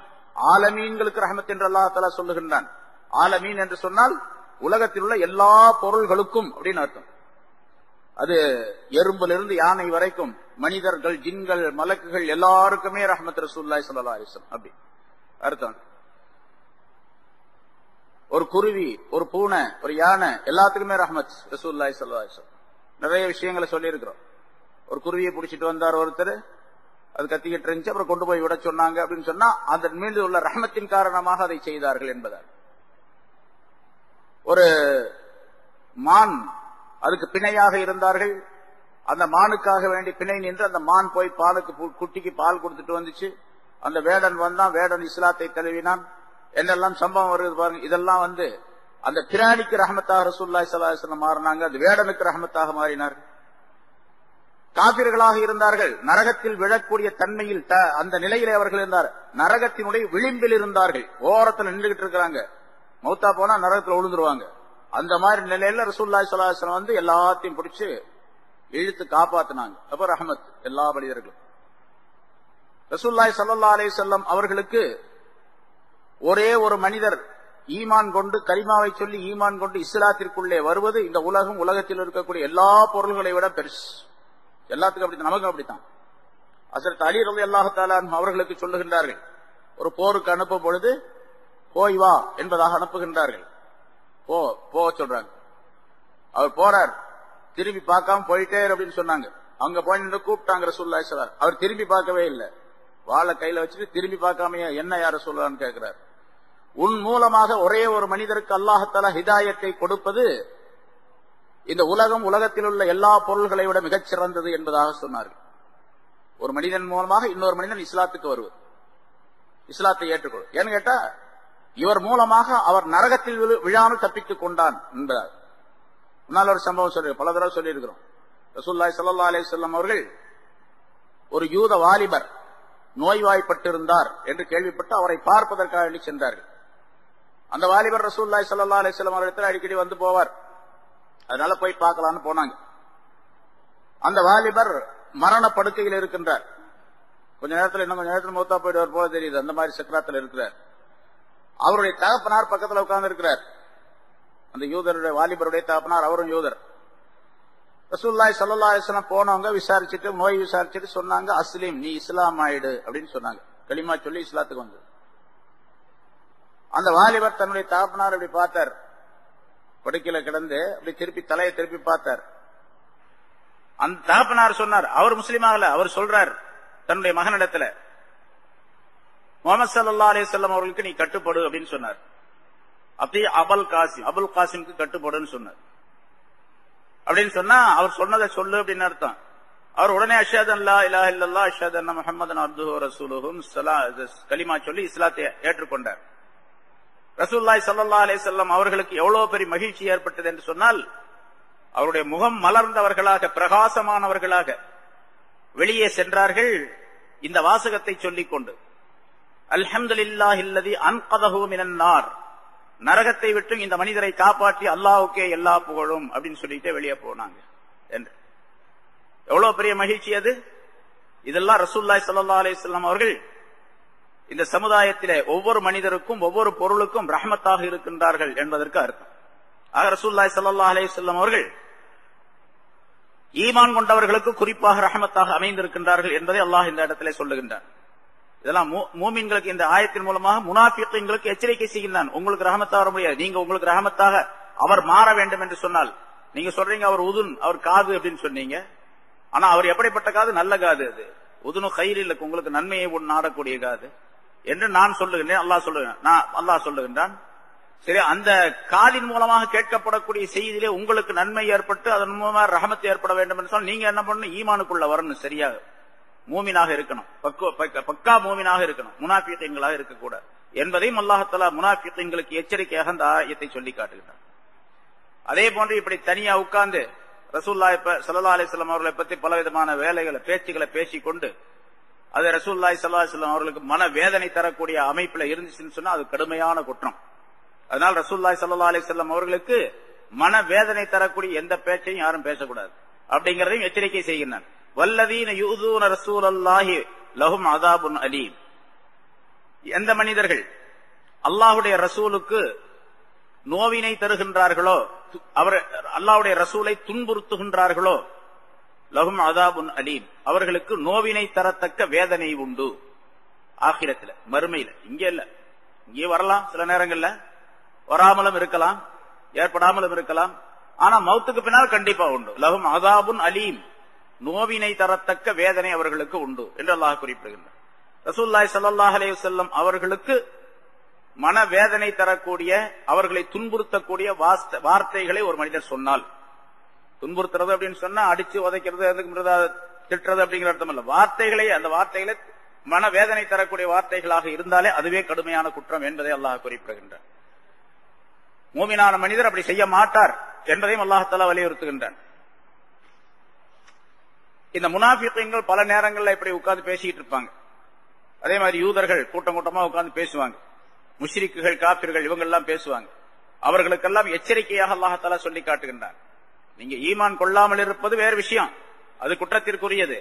ஆலமீன்களுக்கு ரஹ்மத் என்று அல்லாஹ் தஆலா சொல்லுகின்றான். ஆலமீன் என்று சொன்னால் உலகத்தில் உள்ள எல்லா பொருள்களுக்கும் அப்படின்னு அர்த்தம். அது எறும்பிலிருந்து யானை வரைக்கும், மனிதர்கள், ஜின்கள், மலக்குகள் எல்லாருக்குமே ரஹ்மத் ரசூலுல்லாஹி ஸல்லல்லாஹு அலைஹி வஸல்லம் அப்படி அர்த்தம். ஒரு குருவி, ஒரு பூனை, ஒரு யானை எல்லாத்துக்குமே ரஹ்மத் ரசூலுல்லாஹி ஸல்லல்லாஹு அலைஹி வஸல்லம். நிறைய விஷயங்களை சொல்லி இருக்கிறோம். ஒரு குருவியை பிடிச்சிட்டு வந்தார் ஒருத்தர், அது கத்திக்கிட்டு இருந்துச்சு, அப்புறம் கொண்டு போய் விட சொன்னாங்க அப்படின்னு சொன்னா அதன் மீது உள்ள ரஹ்மத்தின் காரணமாக அதை செய்தார்கள் என்பதால். ஒரு மான், அதுக்கு பிணையாக இருந்தார்கள், அந்த மானுக்காக வேண்டி பிணை நின்று அந்த மான் போய் குட்டிக்கு பால் கொடுத்துட்டு வந்துச்சு. அந்த வேடன் வந்தான், வேடன் இஸ்லாத்தை தழுவினான், என்னெல்லாம் சம்பவம் வருது பாருங்க. இதெல்லாம் அந்த பிராணிக்கு ரஹமத்தாக ரசூலுல்லாஹி ஸல்லல்லாஹு அலைஹி வஸல்லம் மாறினாங்க, அது வேடனுக்கு ரஹமத்தாக மாறினார்கள். காபிர்களாக இருந்தார்கள், நரகத்தில் விழக்கூடிய தன்மையில் அந்த நிலையிலே அவர்கள் இருந்தார். நரகத்தினுடைய விளிம்பில் இருந்தார்கள், ஓரத்தில் நின்றுகிட்டு இருக்கிறாங்க, மௌத்தா போனா நரகத்தில் விழுந்துருவாங்க. அந்த மாதிரி நிலையில ரசூலுல்லாஹி ஸல்லல்லாஹு அலைஹி வஸல்லம் எல்லாத்தையும் பிடிச்சு இழுத்து காப்பாத்தினாங்க. அப்ப ரஹமத் எல்லா மனிதர்களும். ரசூலுல்லாஹி ஸல்லல்லாஹு அலைஹி வஸல்லம் அவர்களுக்கு ஒரே ஒரு மனிதர் ஈமான் கொண்டு, கலிமாவை சொல்லி ஈமான் கொண்டு இஸ்லாத்திற்குள்ளே வருவது இந்த உலகம், உலகத்தில் இருக்கக்கூடிய எல்லா பொருள்களை விட பெருசு. எல்லாத்துக்கும் அப்படித்தான், நமக்கு அப்படித்தான். ஹஜ்ரத் அலி ரலியல்லாஹு தஆலா அவர்களுக்கு சொல்லுகின்றார்கள், ஒரு போருக்கு அனுப்பும் பொழுது போய் வா என்பதாக அனுப்புகின்றார்கள். போ சொல்றாங்க. அவர் போறார், திரும்பி பார்க்காம போயிட்டே அப்படின்னு சொன்னாங்க. அங்க போய் நின்று கூப்பிட்டாங்க ரசூலுல்லாஹி ஸல்லல்லாஹு அலைஹி வஸல்லம். அவர் திரும்பி பார்க்கவே இல்லை, வாளை கையில வச்சுட்டு திரும்பி பார்க்காம என்ன யார சொல்லலான்னு கேட்கிறார். உன் மூலமாக ஒரே ஒரு மனிதருக்கு அல்லாஹ் தஆலா ஹிதாயத்தை கொடுப்பது இந்த உலகம், உலகத்தில் உள்ள எல்லா பொருள்களை விட மிகச் சிறந்தது என்பதாக சொன்னார்கள். ஒரு மனிதன் மூலமாக இன்னொரு மனிதன் இஸ்லாத்துக்கு வருவது, இஸ்லாத்தை ஏற்றுக்கொள்வது. ஏன்னு கேட்டா இவர் மூலமாக அவர் நரகத்தில் விழாமல் தப்பித்துக் கொண்டான் என்பதால். முன்னால் ஒரு சம்பவம் சொல்லி பல தடவை சொல்லி இருக்கிறோம். ரசூலுல்லாஹி ஸல்லல்லாஹு அலைஹி வஸல்லம் அவர்கள் ஒரு யூத வாலிபர் நோய்வாய்ப்பட்டிருந்தார் என்று கேள்விப்பட்டு அவரை பார்ப்பதற்காக சென்றார்கள். அந்த வாலிபர் ரசூலுல்லாஹி ஸல்லல்லாஹு அலைஹி வஸல்லம் அவர்களிடத்தில் அடிக்கடி வந்து போவார், அதனால போய் பார்க்கலான்னு போனாங்க. அந்த வாலிபர் மரண படுக்கையில் இருக்கின்றார். கொஞ்ச நேரத்தில், இன்னும் கொஞ்ச நேரத்தில் மௌத்தா போயிடுவார் போல தெரியுது, அந்த மாதிரி சக்கராத்தில் இருக்கிறார். அவருடைய தகப்பனார் பக்கத்தில் உட்கார்ந்து இருக்கிறார். அந்த யூதருடைய வாலிபருடைய தகப்பனார், அவரும் யூதர். ரசூலுல்லாஹி ஸல்லல்லாஹு அலைஹி வஸல்லம் போனவங்க விசாரிச்சுட்டு, நோய் விசாரிச்சுட்டு சொன்னாங்க, அஸ்லிம், நீ இஸ்லாம் ஆயிடு அப்படின்னு சொன்னாங்க. கலிமா சொல்லி இஸ்லாத்துக்கு வந்து அந்த வாலிபர் தன்னுடைய தகப்பனார் அப்படி பார்த்தார், படுக்கையில கிடந்து அப்படி திருப்பி தலையை திருப்பி பார்த்தார். அந்த தகப்பனார் சொன்னார், அவர் முஸ்லீம் ஆகல, அவர் சொல்றார் தன்னுடைய மகனிடத்துல, முஹம்மது ஸல்லல்லாஹு அலைஹி வஸல்லம் அவர்களுக்கு நீ கட்டுப்படு அப்படின்னு சொன்னார். அப்படி அபுல் காசிமுக்கு கட்டுப்படுன்னு சொன்னார். அப்படின்னு சொன்னா அவர் சொன்னதை சொல்லு அப்படின்னு அர்த்தம். அவர் உடனே அஷ்ஹது அல்லா இலாஹ இல்லல்லாஹ் அஷ்ஹது அன்ன முஹம்மதன் அப்துஹு வ ரசூலுஹு கலிமா சொல்லி இஸ்லாத்தை ஏற்றுக்கொண்டார். ரசூலுல்லாஹி ஸல்லல்லாஹு அலைஹி வஸல்லம் அவர்களுக்கு எவ்வளவு பெரிய மகிழ்ச்சி ஏற்பட்டது என்று சொன்னால், அவருடைய முகம் மலர்ந்தவர்களாக பிரகாசமானவர்களாக வெளியே சென்றார்கள் இந்த வாசகத்தை சொல்லிக் கொண்டு, அல்ஹம்துலில்லாஹில்லதி அன்கதஹு மினன் நார், நரகத்தை விட்டு இந்த மனிதரை காப்பாற்றி அல்லாஹ்வுக்கே எல்லா புகழும் அப்படின்னு சொல்லிட்டு வெளியே போனாங்க என்று. எவ்வளவு பெரிய மகிழ்ச்சி அது! இதெல்லாம் ரசூலுல்லாஹி ஸல்லல்லாஹு அலைஹி வஸல்லம் அவர்கள் இந்த சமுதாயத்திலே ஒவ்வொரு மனிதருக்கும் ஒவ்வொரு பொருளுக்கும் ரஹ்மத்தாக இருக்கின்றார்கள் என்பதற்கு அர்த்தம். ஆக ரசூலுல்லாஹி ஸல்லல்லாஹு அலைஹி வஸல்லம் அவர்கள் ஈமான் கொண்டவர்களுக்கு குறிப்பாக ரஹ்மத்தாக அமைந்திருக்கின்றார்கள் என்பதை அல்லாஹ் இந்த இடத்திலே சொல்லுகின்றார். இதெல்லாம் மூமின்களுக்கு இந்த ஆயத்தின் மூலமாக முனாஃபிகளுக்கு எச்சரிக்கை செய்கின்றான். உங்களுக்கு ரஹமத்தாக வர முடியாது, நீங்க உங்களுக்கு ரஹமத்தாக அவர் மாற வேண்டும் என்று சொன்னால், நீங்க சொல்றீங்க அவர் உதுன், அவர் காது அப்படின்னு சொன்னீங்க. ஆனா அவர் எப்படிப்பட்ட காது? நல்ல காது. அது உதுனு கைரில் உங்களுக்கு நன்மையை நாடக்கூடிய காது என்று நான் சொல்லுகின்றேன், அல்லாஹ் சொல்லுகின்றான். சரி, அந்த காதின் மூலமாக கேட்கப்படக்கூடிய செய்தியிலே உங்களுக்கு நன்மை ஏற்பட்டு அதன் மூலமாக ரஹமத் ஏற்பட வேண்டும் என்று சொன்னால் நீங்க என்ன பண்ணணும்? ஈமானுக்குள்ள வரணும், சரியாக மூமினாக இருக்கணும், பக்கா மூமினாக இருக்கணும், முனாஃபிகீன்களாக இருக்கக்கூடாது என்பதையும் அல்லாஹ் தஆலா முனாஃபிகீன்களுக்கு எச்சரிக்கையாக அந்த ஆயத்தை சொல்லி காட்டுகிறார். அதே போன்று இப்படி தனியா உட்கார்ந்து ரசூலுல்லாஹி ஸல்லல்லாஹு அலைஹி வஸல்லம் அவர்களை பற்றி பலவிதமான பேச்சுக்களை பேசிக்கொண்டு அது ரசூலுல்லாஹி ஸல்லல்லாஹு அலைஹி வஸல்லம் அவர்களுக்கு மன வேதனை தரக்கூடிய அமைப்புல இருந்துச்சுன்னு சொன்னா அது கடுமையான குற்றம். அதனால் ரசூலுல்லாஹி ஸல்லல்லாஹு அலைஹி வஸல்லம் அவர்களுக்கு மன வேதனை தரக்கூடிய எந்த பேச்சையும் யாரும் பேசக்கூடாது அப்படிங்கறதையும் எச்சரிக்கை செய்கின்றனர். வல்லதீன யூதூன ரசூலல்லாஹி லஹும் அஸாபுன் அலீம், எந்த மனிதர்கள் அல்லாஹ்வுடைய ரசூலுக்கு நோவினை தருகின்றார்களோ, அவர் அல்லாஹ்வுடைய ரசூலை துன்புறுத்துகின்றார்களோ, லஹும் அஸாபுன் அலீம், அவர்களுக்கு நோவினை தரத்தக்க வேதனை உண்டு. ஆகிரத்துல, மறுமையில, இங்க இல்ல, இங்கே வரலாம், சில நேரங்கள்ல வராமலும் இருக்கலாம், ஏற்படாமலும் இருக்கலாம். ஆனா மௌத்துக்கு பின்னால் கண்டிப்பா உண்டு. லஹும் அஸாபுன் அலீம், நோவினை தரத்தக்க வேதனை அவர்களுக்கு உண்டு என்று அல்லாஹ் குறிப்பிடுகின்றார். ரசூலுல்லாஹி ஸல்லல்லாஹு அலைஹி வஸல்லம் அவர்களுக்கு மனவேதனை தரக்கூடிய, அவர்களை துன்புறுத்தக்கூடிய வார்த்தைகளை ஒரு மனிதர் சொன்னால், துன்புறுத்துறது அப்படின்னு சொன்னா அடிச்சு உதைக்கிறது, திட்டுறது அப்படிங்கிற அர்த்தம் இல்ல. வார்த்தைகளை, அந்த வார்த்தைகளை மனவேதனை தரக்கூடிய வார்த்தைகளாக இருந்தாலே அதுவே கடுமையான குற்றம் என்பதை அல்லாஹ் குறிப்பிடுகின்றார். மூமினான மனிதர் அப்படி செய்ய மாட்டார் என்பதையும் அல்லாஹ் தஆலா வலியுறுத்துகின்றான். இந்த முனாஃபிகீன்கள் பல நேரங்களில் இப்படி உட்கார்ந்து பேசிட்டு இருப்பாங்க. அதே மாதிரி யூதர்கள் கூட்டம் கூட்டமா உட்கார்ந்து பேசுவாங்க. முஷ்ரிக்குகள், காபிர்கள் இவங்க எல்லாம் பேசுவாங்க. அவர்களுக்கெல்லாம் எச்சரிக்கையாக அல்லாஹ் தஆலா சொல்லி காட்டுகின்றான். நீங்க ஈமான் கொள்ளாமல் இருப்பது வேறு விஷயம், அது குற்றத்திற்குரியது.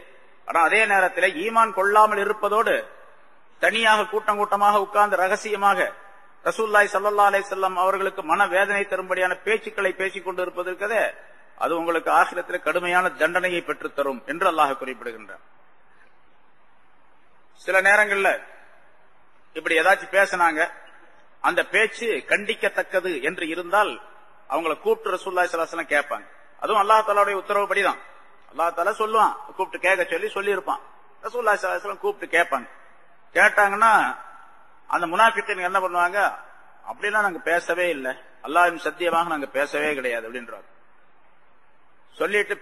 ஆனா அதே நேரத்தில் ஈமான் கொள்ளாமல் இருப்பதோடு தனியாக கூட்டம் கூட்டமாக உட்கார்ந்து ரகசியமாக ரசூலுல்லாஹி ஸல்லல்லாஹு அலைஹி வஸல்லம் அவர்களுக்கு மனவேதனை தரும்படியான பேச்சுக்களை பேசிக் கொண்டு இருப்பது இருக்கதே, அது உங்களுக்கு ஆகிரத்தில் கடுமையான தண்டனையை பெற்றுத் தரும் என்று அல்லாஹ் குறிப்பிடுகின்றார். சில நேரங்கள்ல இப்படி ஏதாச்சும் பேசினாங்க, அந்த பேச்சு கண்டிக்கத்தக்கது என்று இருந்தால் அவங்களை கூப்பிட்டு ரசூலுல்லாஹி ஸல்லல்லாஹு அலைஹி வஸல்லம் கேட்பாங்க. அதுவும் அல்லாஹ் தஆலாவுடைய உத்தரவுப்படிதான். அல்லாஹ் தஆலா சொல்லுவான், கூப்பிட்டு கேட்க சொல்லி இருப்பான். ரசூலுல்லாஹி ஸல்லல்லாஹு அலைஹி வஸல்லம் கூப்பிட்டு கேட்பாங்க. கேட்டாங்கன்னா அந்த முனாஃபிகீன்கள் என்ன பண்ணுவாங்க? அப்படிலாம் நாங்க பேசவே இல்லை, அல்லாஹ்வின் சத்தியமாக நாங்க பேசவே கிடையாது அப்படின்றாங்க. சொல்லிட்டு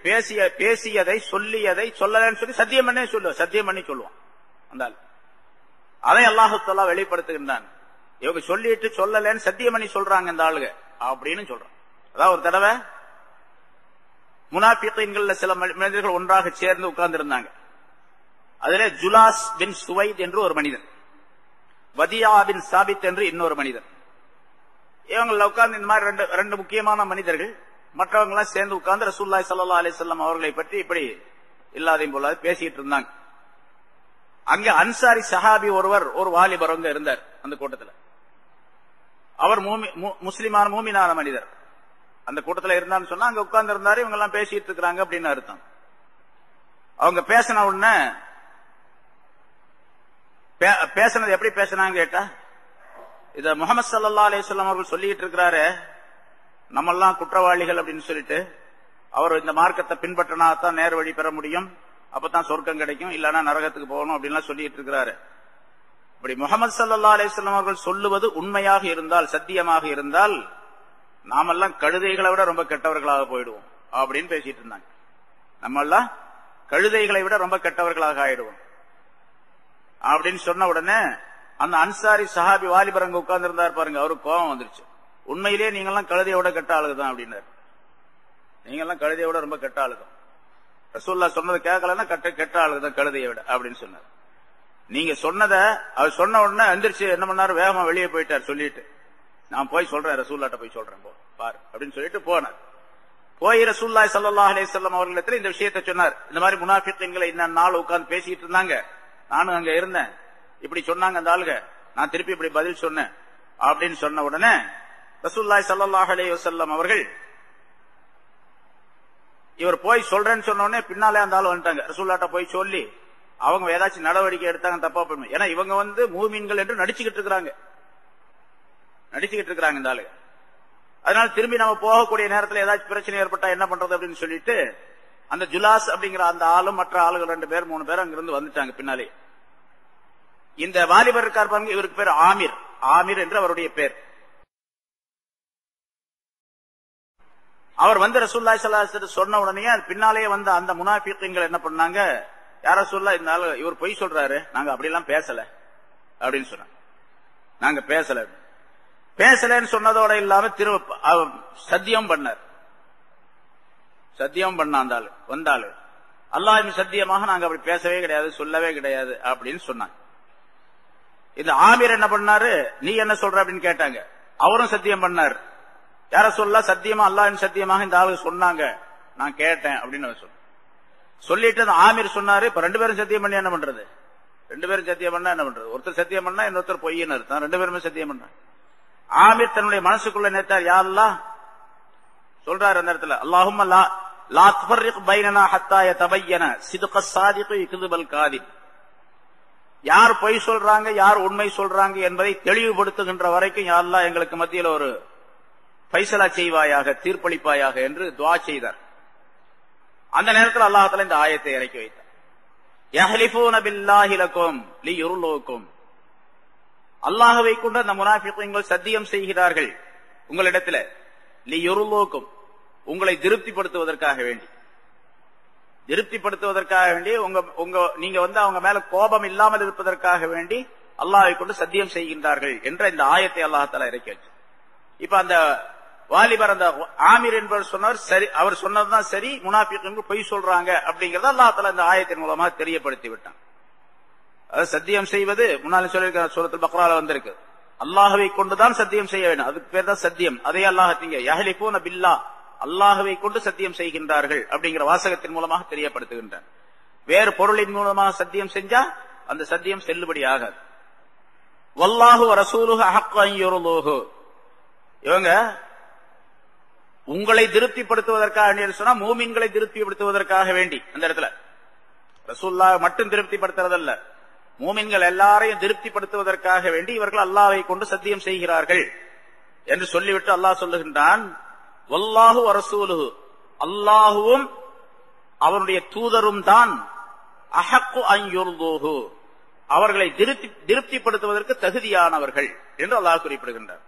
பேசியதை சொல்லியதை சொல்லலன்னு சொல்லி சத்தியம் பண்ணி சொல்லுவான். அந்த அதை அல்லாஹ் தஆலா வெளிப்படுத்துகின்றான். இவங்க சொல்லிட்டு சொல்லலன்னு சத்தியம் பண்ணி சொல்றாங்க இந்த ஆளுங்க அப்படின்னு சொல்றான். அதாவது ஒரு தடவை முனாஃபிகீன்கள்ல சில மனிதர்கள் ஒன்றாக சேர்ந்து உட்கார்ந்து இருந்தாங்க. அதுல ஜுலாஸ் பின் சுவைத் என்று ஒரு மனிதன், வதியா பின் சாபித் என்று இன்னொரு மனிதன். இவங்கள உட்கார்ந்து இந்த மாதிரி ரெண்டு முக்கியமான மனிதர்கள் மற்றவங்க எல்லாம் சேர்ந்து உட்கார்ந்து ரசூலுல்லாஹி ஸல்லல்லாஹு அலைஹி வஸல்லம் அவர்களை பற்றி இப்படி இல்லாதையும் போல பேசிட்டு இருந்தாங்க. அங்க அன்சாரி சஹாபி ஒருவர், ஒரு வாலிபர் அங்க இருந்தார் அந்த கூட்டத்தில். அவர் முஸ்லிமான மூமினான மனிதர். அந்த கூட்டத்தில் இருந்தான்னு சொன்னா அங்க உட்கார்ந்து இருந்தாரு. இவங்க எல்லாம் பேசிட்டு இருக்கிறாங்க அப்படின்னு அர்த்தம். அவங்க பேசின உடனே பேசினது எப்படி பேசினாங்க கேட்டா, இத முஹம்மது ஸல்லல்லாஹு அலைஹி வஸல்லம் அவர்கள் சொல்லிட்டு இருக்கிறாரு, நம்மெல்லாம் குற்றவாளிகள் அப்படின்னு சொல்லிட்டு, அவர் இந்த மார்க்கத்தை பின்பற்றினா தான் நேர் வழி பெற முடியும், அப்பதான் சொர்க்கம் கிடைக்கும், இல்லன்னா நரகத்துக்கு போகணும் அப்படின்லாம் சொல்லிட்டு இருக்கிறாரு. இப்படி முஹம்மது ஸல்லல்லாஹு அலைஹி வஸல்லம் அவர்கள் சொல்லுவது உண்மையாக இருந்தால், சத்தியமாக இருந்தால், நாமெல்லாம் கழுதைகளை விட ரொம்ப கெட்டவர்களாக போயிடுவோம் அப்படின்னு பேசிட்டு இருந்தாங்க. நம்ம எல்லாம் கழுதைகளை விட ரொம்ப கெட்டவர்களாக ஆயிடுவோம் அப்படின்னு சொன்ன உடனே அந்த அன்சாரி சஹாபி வாலிபர் அங்க உட்கார்ந்து இருந்தார் பாருங்க, அவருக்கு கோபம் வந்துருச்சு. உண்மையிலேயே நீங்கெல்லாம் கழுதையோட கெட்ட ஆளுதான் அப்படின்னாரு. நீங்கெல்லாம் கழுதையோட ரொம்ப கெட்ட ஆளுதான், ரசூலுல்லாஹ் சொன்னதை கேட்கலன்னா கெட்ட ஆளுதான் கழுதையை விட அப்படின்னு சொன்னார். நீங்க சொன்னதை அவர் சொன்ன உடனே எந்திரிச்சு என்ன பண்ணாரு, வேகமா வெளியே போயிட்டார். சொல்லிட்டு நான் போய் சொல்றேன், ரசூலுல்லாஹ்ட்ட போய் சொல்றேன் பாரு அப்படின்னு சொல்லிட்டு போனார். போய் ரசூலுல்லாஹி ஸல்லல்லாஹு அலைஹி வஸல்லம் அவர்களிடத்துல இந்த விஷயத்தை சொன்னார். இந்த மாதிரி முனாஃபிக்குகளை இந்த நாள் உட்கார்ந்து பேசிட்டு இருந்தாங்க, நானும் அங்க இருந்தேன், இப்படி சொன்னாங்க அந்த ஆளுங்க, நான் திருப்பி இப்படி பதில் சொன்னேன் அப்படின்னு சொன்ன உடனே ரசூலுல்லாஹி ஸல்லல்லாஹு அலைஹி வஸல்லம் அவர்கள் இவர் போய் சொல்றேன்னு சொன்ன உடனே பின்னாலே அந்த ஆள் வந்துட்டாங்க. ரசூலுல்லாஹ்ட்ட போய் சொல்லி அவங்க ஏதாச்சும் நடவடிக்கை எடுத்தாங்க தப்பா போயிடும். ஏன்னா இவங்க மூமின்கள் என்று நடிச்சுக்கிட்டு இருக்கிறாங்க இந்த ஆளுங்க. அதனால திரும்பி நம்ம போகக்கூடிய நேரத்தில் ஏதாச்சும் பிரச்சனை ஏற்பட்டா என்ன பண்றது அப்படின்னு சொல்லிட்டு அந்த ஜுலாஸ் அப்படிங்கிற அந்த ஆளும் மற்ற ஆளுகள் 2 பேர் 3 பேர் அங்கிருந்து வந்துட்டாங்க பின்னாலே. இந்த வாலிபர் இருக்கார் பாருங்க, இவருக்கு பேர் ஆமிர் என்று அவருடைய பேர். அவர் ரசூலுல்லாஹி ஸல்லல்லாஹு அலைஹி வஸல்லம் சொன்ன உடனே பின்னாலே வந்த அந்த முனாஃபிக்குகள் என்ன பண்ணாங்க, யார சொல்ல இந்த ஆளு இவர் பொய் சொல்றாரு, நாங்க அப்படி எல்லாம் பேசல அப்படின்னு சொன்னாங்க. நாங்க பேசலன்னு சொன்னதோட இல்லாம சத்தியம் பண்ணார். சத்தியம் பண்ண அந்த ஆளு வந்தாளு, அல்லாஹ்வின் சத்தியமாக நாங்க அப்படி பேசவே கிடையாது, சொல்லவே கிடையாது அப்படின்னு சொன்னாங்க. இந்த ஆமீர் என்ன பண்ணாரு, நீ என்ன சொல்ற அப்படின்னு கேட்டாங்க. அவரும் சத்தியம் பண்ணார். யார சொல்ல, சத்தியமா அல்லாஹ்வின் சத்தியமாக இந்த ஆளு சொன்னாங்க, நான் கேட்டேன் அப்படின்னு அவர் சொல்லிட்டு அந்த ஆமீர் சொன்னாரு, இப்ப 2 பேரும் சத்தியம் பண்ணி என்ன பண்றது, 2 பேரும் சத்தியம் பண்ணா என்ன பண்றது, ஒருத்தர் சத்தியம் பண்ணா இன்னொருத்தர் பொய்ன்னு அர்த்தம், 2 பேருமே சத்தியம் பண்ண. ஆமீர் தன்னுடைய மனசுக்குள்ள நினைத்தார், யா அல்லாஹ் சொல்றாரு அந்த இடத்துல, அல்லாஹும்ம லா துஃபர்ரிக் பைனனா ஹத்தா யதபய்யன சித்கஸ் ஸாதிகி கிதுபல் காதிப். யார் பொய் சொல்றாங்க யார் உண்மை சொல்றாங்க என்பதை தெளிவுபடுத்துகின்ற வரைக்கும் யா அல்லாஹ் எங்களுக்கு மத்தியில் ஒரு ஃபைசலா செய்வாயாக, தீர்ப்பளிப்பாயாக என்று துஆ செய்தார். அந்த நேரத்தில் அல்லாஹ் தஆலா இந்த ஆயத்தை இறக்கி வைத்தார். யஹ்லிஃபூன பில்லாஹி லகும் லியுர்லூக்கும். அல்லாஹ்வை கொண்டு அந்த முனாஃபிக்குகள் சத்தியம் செய்கிறார்கள் உங்களிடத்தில், லியுர்லூக்கும் உங்களை திருப்திப்படுத்துவதற்காக வேண்டி, நீங்க அவங்க மேல கோபம் இல்லாமல் இருப்பதற்காக வேண்டி அல்லாஹ்வை கொண்டு சத்தியம் செய்கின்றார்கள் என்ற இந்த ஆயத்தை அல்லாஹ் தஆலா இறக்கி வச்சார். இப்ப அந்த வாலிபர் அந்த ஆமீர் என்பவர் சொன்னார், சரி அவர் சொன்னதுதான் சரி, முனாஃபிக்குகள் பொய் சொல்றாங்க அப்படிங்கறத அல்லாஹ் தஆலா இந்த ஆயத்தின் மூலமாக தெரியப்படுத்தி விட்டான். அதாவது சத்தியம் செய்வது முன்னாலே சொல்லியிருக்கிற சூரத்துல் பக்ரால வந்திருக்கு, அல்லாஹ்வை கொண்டுதான் சத்தியம் செய்ய வேண்டும், அதுக்கு பேர் தான் சத்தியம். அதே அல்லாஹ் யஹ்லிஃபூன பில்லாஹ் அல்லாஹ்வை கொண்டு சத்தியம் செய்கின்றார்கள் அப்படிங்கிற வாசகத்தின் மூலமாக தெரியப்படுத்துகின்றார். வேறு பொருளின் மூலமாக சத்தியம் செஞ்சா அந்த சத்தியம் செல்லுபடி ஆகாது. வல்லாஹு ரசூலுஹு அஹக்கு அன் யுர்லூஹு. இவங்க உங்களை திருப்திப்படுத்துவதற்காக சொன்னா மூமின்களை திருப்திப்படுத்துவதற்காக வேண்டி, அந்த இடத்துல ரசூலுல்லாஹ் மட்டும் திருப்திப்படுத்துறதல்ல, மூமின்கள் எல்லாரையும் திருப்திப்படுத்துவதற்காக வேண்டி இவர்கள் அல்லாஹ்வை கொண்டு சத்தியம் செய்கிறார்கள் என்று சொல்லிவிட்டு அல்லாஹ் சொல்லுகின்றான், வல்லாஹு ரசூலுஹு அல்லாஹுவும் அவருடைய தூதரும் தான் அஹக்கு அன் யுர்லூஹு அவர்களை திருப்திப்படுத்துவதற்கு தகுதியானவர்கள் என்று அல்லாஹ் குறிப்பிடுகின்றார்.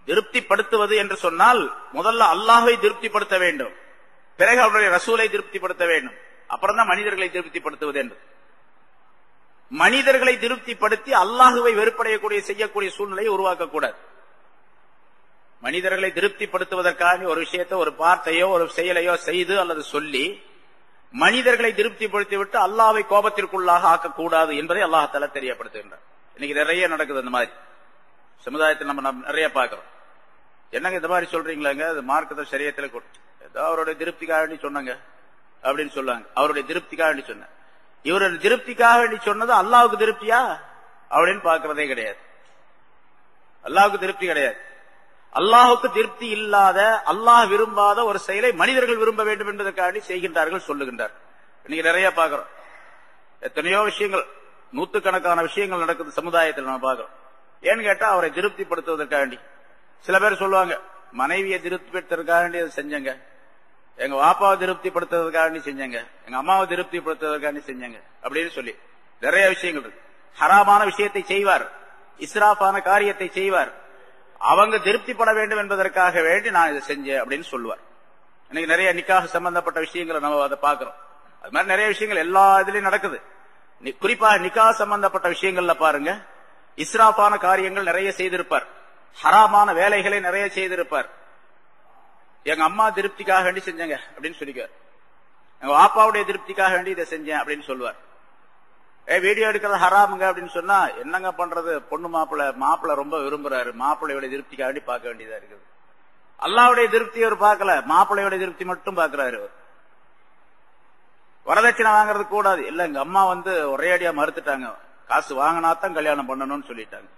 திருப்திப்படுத்துவது என்று சொன்னால் முதல்ல அல்லாஹ்வை திருப்திப்படுத்த வேண்டும், பிறகு அவருடைய ரசூலை திருப்திப்படுத்த வேண்டும், அப்புறம் தான் மனிதர்களை திருப்திப்படுத்துவது என்று. மனிதர்களை திருப்திப்படுத்தி அல்லாஹுவை வெறுப்படையக்கூடிய செய்யக்கூடிய சூழ்நிலையை உருவாக்கக்கூடாது. மனிதர்களை திருப்திப்படுத்துவதற்காக ஒரு விஷயத்தை, ஒரு வார்த்தையோ ஒரு செயலையோ செய்து அல்லது சொல்லி மனிதர்களை திருப்திப்படுத்திவிட்டு அல்லாஹ்வை கோபத்திற்குள்ளாக ஆக்கக்கூடாது என்பதை அல்லாஹ் தஆலா தெரியப்படுத்துகின்றார். இன்னைக்கு நிறைய நடக்குது அந்த மாதிரி சமுதாயத்தில் நம்ம நிறைய பார்க்கிறோம். என்னங்க இந்த மாதிரி சொல்றீங்களாங்க, அது மார்க்கத்தை ஷரியத்துல ஏதோ அவருடைய திருப்திக்காக வேண்டி சொன்னாங்க அப்படின்னு சொல்லுவாங்க. அவருடைய திருப்திக்காக வேண்டி சொன்ன, இவருடைய திருப்திக்காக வேண்டி சொன்னது அல்லாஹ்வுக்கு திருப்தியா அப்படின்னு பார்க்கறதே கிடையாது. அல்லாஹ்வுக்கு திருப்தி கிடையாது. அல்லாஹ்வுக்கு திருப்தி இல்லாத, அல்லாஹ் விரும்பாத ஒரு செயலை மனிதர்கள் விரும்ப வேண்டும் என்பதற்காக செய்கின்றார்கள், சொல்லுகின்றார். இன்னைக்கு நிறைய பார்க்கிறோம். எத்தனையோ விஷயங்கள், நூற்றுக்கணக்கான விஷயங்கள் நடக்குது சமுதாயத்தில் நம்ம பார்க்கிறோம். ஏன்னு கேட்டா அவரை திருப்திப்படுத்துவதற்காக வேண்டி. சில பேர் சொல்லுவாங்க, மனைவியை திருப்திப்படுத்துவதற்காக வேண்டி அதை செஞ்சங்க, எங்க வாப்பாவை திருப்திப்படுத்துவதற்காக வேண்டி செஞ்சங்க, எங்க அம்மாவை திருப்திப்படுத்துவதற்காக வேண்டி செஞ்சங்க அப்படின்னு சொல்லி நிறைய விஷயங்கள் இருக்கு. ஹராமான விஷயத்தை செய்வார், இஸ்ராஃபான காரியத்தை செய்வார், அவங்க திருப்திப்பட வேண்டும் என்பதற்காக வேண்டி நான் இதை செஞ்சேன் அப்படின்னு சொல்லுவார். இன்னைக்கு நிறைய நிக்காஹ் சம்பந்தப்பட்ட விஷயங்களை நம்ம அதை பாக்குறோம். அது மாதிரி நிறைய விஷயங்கள் எல்லா இதுலயும் நடக்குது. குறிப்பா நிக்காஹ் சம்பந்தப்பட்ட விஷயங்கள்ல பாருங்க, இஸ்ராஃபான காரியங்கள் நிறைய செய்திருப்பார், ஹராமான வேலைகளை நிறைய செய்திருப்பார். எங்க அம்மா திருப்திக்காக வேண்டி செஞ்சங்க அப்படின்னு சொல்லிக்குவார், எங்க வாப்பாவுடைய திருப்திக்காக வேண்டி இதை செஞ்சேன் அப்படின்னு சொல்லுவார். வீடியோ எடுக்கிறது ஹராமுங்க அப்படின்னு சொன்னா என்னங்க பண்றது, பொண்ணு மாப்பிள்ள ரொம்ப விரும்புறாரு, மாப்பிள்ளையோட திருப்திக்காக வேண்டி பார்க்க வேண்டியதா இருக்குது. அல்லாவுடைய திருப்தி அவர் பார்க்கல, மாப்பிள்ளையோட திருப்தி மட்டும் பார்க்கிறாரு. வரதட்சணை வாங்குறது கூடாது இல்ல, எங்க அம்மா ஒரேடியா மறுத்துட்டாங்க, காசு வாங்கினாத்தான் கல்யாணம் பண்ணணும்னு சொல்லிட்டாங்க,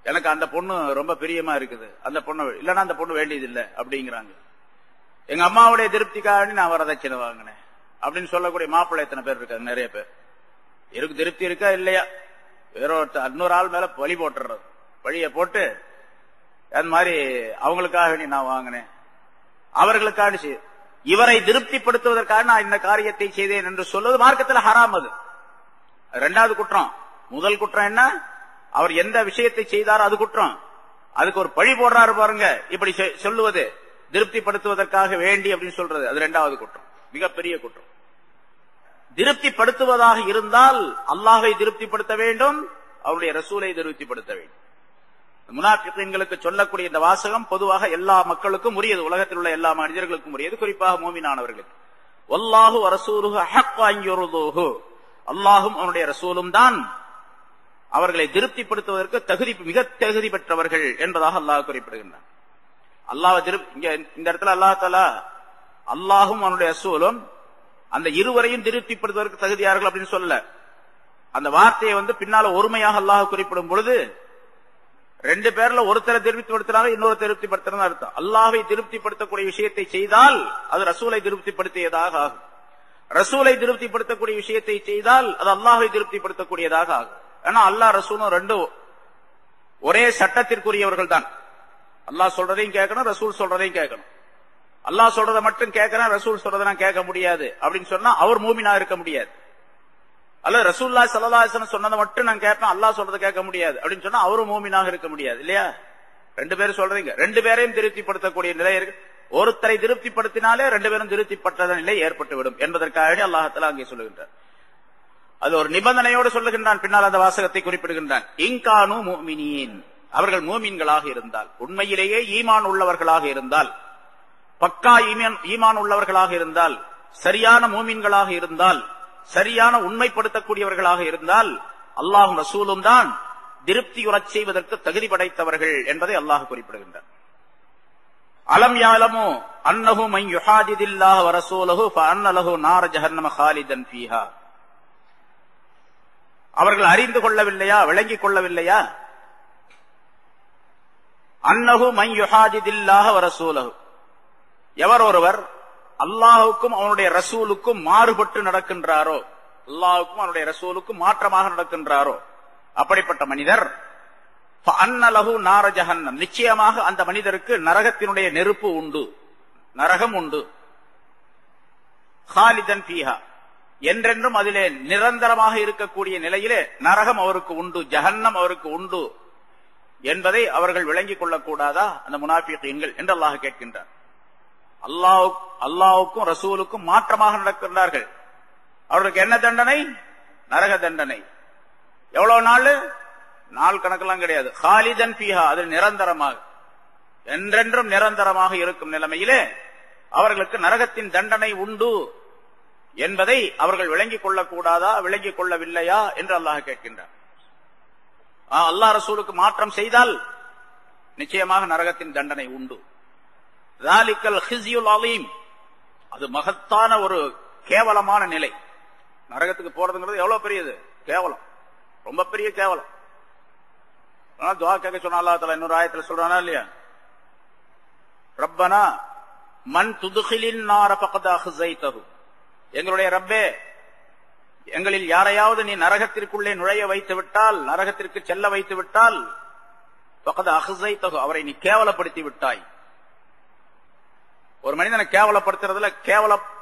எனக்கு அந்த பொண்ணு ரொம்ப பிரியமா இருக்குது, அந்த பொண்ணு இல்லன்னா அந்த பொண்ணு வேண்டியது இல்லை அப்படிங்கிறாங்க. எங்க அம்மாவுடைய திருப்திக்காக நான் வரதட்சணை வாங்கினேன் அப்படின்னு சொல்லக்கூடிய மாப்பிள்ளை எத்தனை பேர் இருக்காங்க? நிறைய பேர் இருக்கு. திருப்தி இருக்கா இல்லையா, வேற இன்னொரு ஆள் மேல வழி போட்டுறது, வழியை போட்டு அந்த மாதிரி அவங்களுக்காக நான் வாங்கினேன், அவர்களுக்காக இவரை திருப்திப்படுத்துவதற்காக நான் இந்த காரியத்தை செய்தேன் என்று சொல்வது மார்க்கத்தில் ஹராம். அது இரண்டாவது குற்றம். முதல் குற்றம் என்ன, அவர் எந்த விஷயத்தை செய்தாரோ அது குற்றம், அதுக்கு ஒரு பழி போடுறாரு பாருங்க, இப்படி சொல்லுவது திருப்திப்படுத்துவதற்காக வேண்டி அப்படின்னு சொல்றது, அது இரண்டாவது குற்றம், மிகப்பெரிய குற்றம். திருப்திப்படுத்துவதாக இருந்தால் அல்லாஹை திருப்திப்படுத்த வேண்டும், அவருடைய ரசூலை திருப்திப்படுத்த வேண்டும். முனாஃபிகீன்களுக்கு சொல்லக்கூடிய இந்த வாசகம் பொதுவாக எல்லா மக்களுக்கும் உரியது, உலகத்தில் உள்ள எல்லா மனிதர்களுக்கும் உரியது, குறிப்பாக மூமினானவர்களுக்கு. வல்லாஹு வரசூலுஹு ஹக்க அன் யுர்துஹு, அல்லாஹும் அவனுடைய ரசூலும் தான் அவர்களை திருப்திப்படுத்துவதற்கு மிக தகுதி பெற்றவர்கள் என்பதாக அல்லாஹ் குறிப்பிடுகின்றான். அல்லாஹ் இந்த இடத்துல அல்லாஹ் தஆலா அல்லாஹும் அவனுடைய ரசூலும் அந்த இருவரையும் திருப்திப்படுத்துவதற்கு தகுதியார்கள் அப்படின்னு சொல்லல. அந்த வார்த்தையை பின்னால ஒருமையாக அல்லாஹ் குறிப்பிடும் பொழுது ரெண்டு பேர்ல ஒருத்தரை திருப்திப்படுத்தினாலும் இன்னொரு திருப்திப்படுத்தினா அர்த்தம். அல்லாஹை திருப்திப்படுத்தக்கூடிய விஷயத்தை செய்தால் அது ரசூலை திருப்திப்படுத்தியதாக ஆகும், ரசூலை திருப்திப்படுத்தக்கூடிய விஷயத்தை செய்தால் அது அல்லாஹை திருப்திப்படுத்தக்கூடியதாக ஆகும். ஏன்னா அல்லாஹ் ரசூலும் ரெண்டும் ஒரே சட்டத்திற்குரியவர்கள் தான். அல்லாஹ் சொல்றதையும் கேட்கணும், ரசூல் சொல்றதையும் கேட்கணும். அல்லாஹ் சொல்றதை மட்டும் கேட்கிறேன், ரசூல் சொல்றதை நான் கேட்க முடியாது அப்படின்னு சொன்னா அவர் மூமினா இருக்க முடியாது. அல்ல ரசூலுல்லாஹி ஸல்லல்லாஹு அலைஹி வஸல்லம் சொன்னதை மட்டும் நான் கேட்பேன், அல்லாஹ் சொல்றதை கேட்க முடியாது அப்படின்னு சொன்னா அவரும் மூமினாக இருக்க முடியாது இல்லையா? ரெண்டு பேரும் சொல்றீங்க, ரெண்டு பேரையும் திருப்திப்படுத்தக்கூடிய நிலை இருக்கு. ஒருத்தரை திருப்திப்படுத்தினாலே ரெண்டு பேரும் திருப்திப்பட்ட நிலை ஏற்பட்டுவிடும் என்பதற்காக அல்லாஹ் தஆலா அங்கே சொல்லுகின்றார். அது ஒரு நிபந்தனையோடு சொல்லுகின்றான், பின்னால் அந்த வாசகத்தை குறிப்பிடுகின்றான். இன்கானு முஃமினீன், அவர்கள் மூமின்களாக இருந்தால், உண்மையிலேயே ஈமான் உள்ளவர்களாக இருந்தால், பக்கா ஈமான் உள்ளவர்களாக இருந்தால், சரியான மூமின்களாக இருந்தால், சரியான உண்மைப்படுத்தக்கூடியவர்களாக இருந்தால் அல்லாஹும் ரசூலும் தான் திருப்தியுறச் செய்வதற்கு தகுதி படைத்தவர்கள் என்பதை அல்லாஹ் குறிப்பிடுகின்றார். அலம் யாலமு அன்னஹு மன் யுஹாதிதில்லாஹ வ ரசூலஹு ஃபஅன்ன லஹு நார ஜஹன்னம காலிதன் ஃபீஹா, அவர்கள் அறிந்து கொள்ளவில்லையா, விளங்கிக் கொள்ளவில்லையா? அன்னஹு மன் யுஹாதிதில்லாஹ வ ரசூலஹு, எவர் ஒருவர் அல்லாஹுக்கும் அவனுடைய ரசூலுக்கும் மாறுபட்டு நடக்கின்றாரோ, அல்லாஹுக்கும் அவனுடைய ரசூலுக்கும் மாற்றமாக நடக்கின்றாரோ, அப்படிப்பட்ட மனிதர் ஃபஅன்ன லஹு நார ஜஹன்னம், நிச்சயமாக அந்த மனிதருக்கு நரகத்தினுடைய நெருப்பு உண்டு, நரகம் உண்டு. காலிதன் ஃபீஹா, என்றென்றும் அதிலே நிரந்தரமாக இருக்கக்கூடிய நிலையிலே நரகம் அவருக்கு உண்டு, ஜஹன்னம் அவருக்கு உண்டு என்பதை அவர்கள் விளங்கிக் கொள்ளக்கூடாதா அந்த முனாஃபிகீன்கள் என்று அல்லாஹ் கேட்கின்றார். அல்லாஹுக்கும் ரசூலுக்கும் மாற்றமாக நடக்கின்றார்கள், அவர்களுக்கு என்ன தண்டனை? நரக தண்டனை. எவ்வளவு நாள்? நாள் கணக்கெல்லாம் கிடையாது. காலிதன் ஃபீஹா, அது நிரந்தரமாக, என்றென்றும் நிரந்தரமாக இருக்கும் நிலைமையிலே அவர்களுக்கு நரகத்தின் தண்டனை உண்டு என்பதை அவர்கள் விளங்கிக் கொள்ளக்கூடாதா, விளங்கிக் கொள்ளவில்லையா என்று அல்லாஹ் கேட்கின்றார். அல்லாஹ் ரசூலுக்கு மாற்றம் செய்தால் நிச்சயமாக நரகத்தின் தண்டனை உண்டு. ذَلِكَ الْخِزْيُ الْعَظِيمُ, அது மகத்தான ஒரு கேவலமான நிலை. நரகத்துக்கு போறதுங்கிறது எவ்வளவு பெரியது, கேவலம், ரொம்ப பெரிய கேவலம். துஆ கேட்க சொன்னா அல்லாஹ் தஆலா இன்னொரு ஆயத்துல சொல்றானா இல்லையா, ரப்பனா மன் துத்கிலின் நார ஃபகத் அஹ்ஸைதஹு, எங்களுடைய ரப்பே, எங்களில் யாரையாவது நீ நரகத்திற்குள்ளே நுழைய வைத்து விட்டால், நரகத்திற்கு செல்ல வைத்து விட்டால், ஃபகத் அஹ்ஸைதஹு, அவரை நீ கேவலப்படுத்தி விட்டாய். ஒரு மனிதனை கேவலப்படுத்துறதுல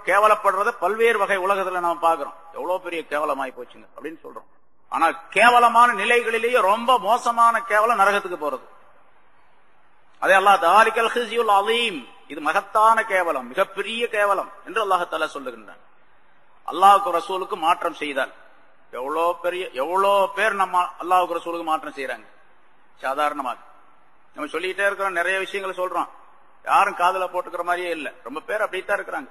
கேவலப்படுறத பல்வேறு வகை உலகத்துல நாம பாக்குறோம், எவ்வளவு பெரிய கேவலமாய் போச்சுங்க அப்படின்னு சொல்றோம். ஆனா கேவலமான நிலைகளிலேயே ரொம்ப மோசமான கேவலம் நரகத்துக்கு போறது. அதே அல்லாஹ் தாலிகல் ஹிஸ்யுல் அலீம், இது மகத்தான கேவலம், மிகப்பெரிய கேவலம் என்று அல்லாஹ் சொல்லுகின்றான். அல்லாஹ்வுக்கு ரசூலுக்கு மாற்றம் செய்தால் எவ்வளோ பேர் நம்ம அல்லாஹ்வுக்கு ரசூலுக்கு மாற்றம் செய்யறாங்க. சாதாரணமாக நம்ம சொல்லிக்கிட்டே இருக்கிறோம், நிறைய விஷயங்களை சொல்றோம், யாரும் காதுல போட்டுக்கிற மாதிரியே இல்ல. ரொம்ப பேர் அப்படித்தான் இருக்கிறாங்க.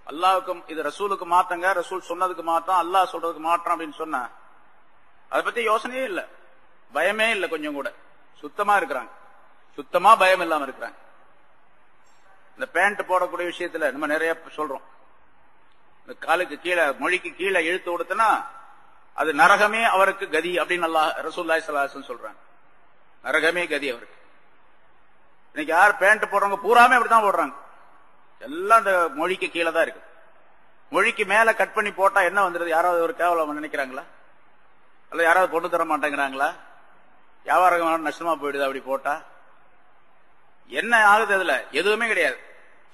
அல்லாஹ்வுக்கும் இது ரசூலுக்கு மாத்தங்க, ரசூல் சொன்னதுக்கு மாற்றம், அல்லாஹ் சொல்றதுக்கு மாற்றம் அப்படின்னு சொன்னா அதை பத்தி யோசனையே இல்ல, பயமே இல்ல, கொஞ்சம் கூட சுத்தமா இருக்கிறாங்க, சுத்தமா பயம் இல்லாம இருக்கிறாங்க. இந்த பேண்ட் போடக்கூடிய விஷயத்துல நம்ம நிறைய சொல்றோம். இந்த காலுக்கு கீழே மொழிக்கு கீழே இழுத்து கொடுத்தனா அது நரகமே அவருக்கு கதி அப்படின்னு அல்லாஹ் ரசூலுல்லாஹி ஸல்லல்லாஹு அலைஹி வஸல்லம் சொல்றாங்க. நரகமே கதி அவருக்கு. இன்னைக்கு யார் பேண்ட் போடுறவங்க பூராமே அப்படித்தான் போடுறாங்க. எல்லாம் இந்த மொழிக்கு கீழே தான் இருக்கு. மொழிக்கு மேல கட் பண்ணி போட்டா என்ன வந்துருது? யாராவது ஒரு கேவலம் நினைக்கிறாங்களா? அல்ல யாராவது பொண்ணு தர மாட்டேங்கிறாங்களா? வியாபாரம் நஷ்டமா போயிடுது அப்படி போட்டா? என்ன ஆகுது? அதுல எதுவுமே கிடையாது.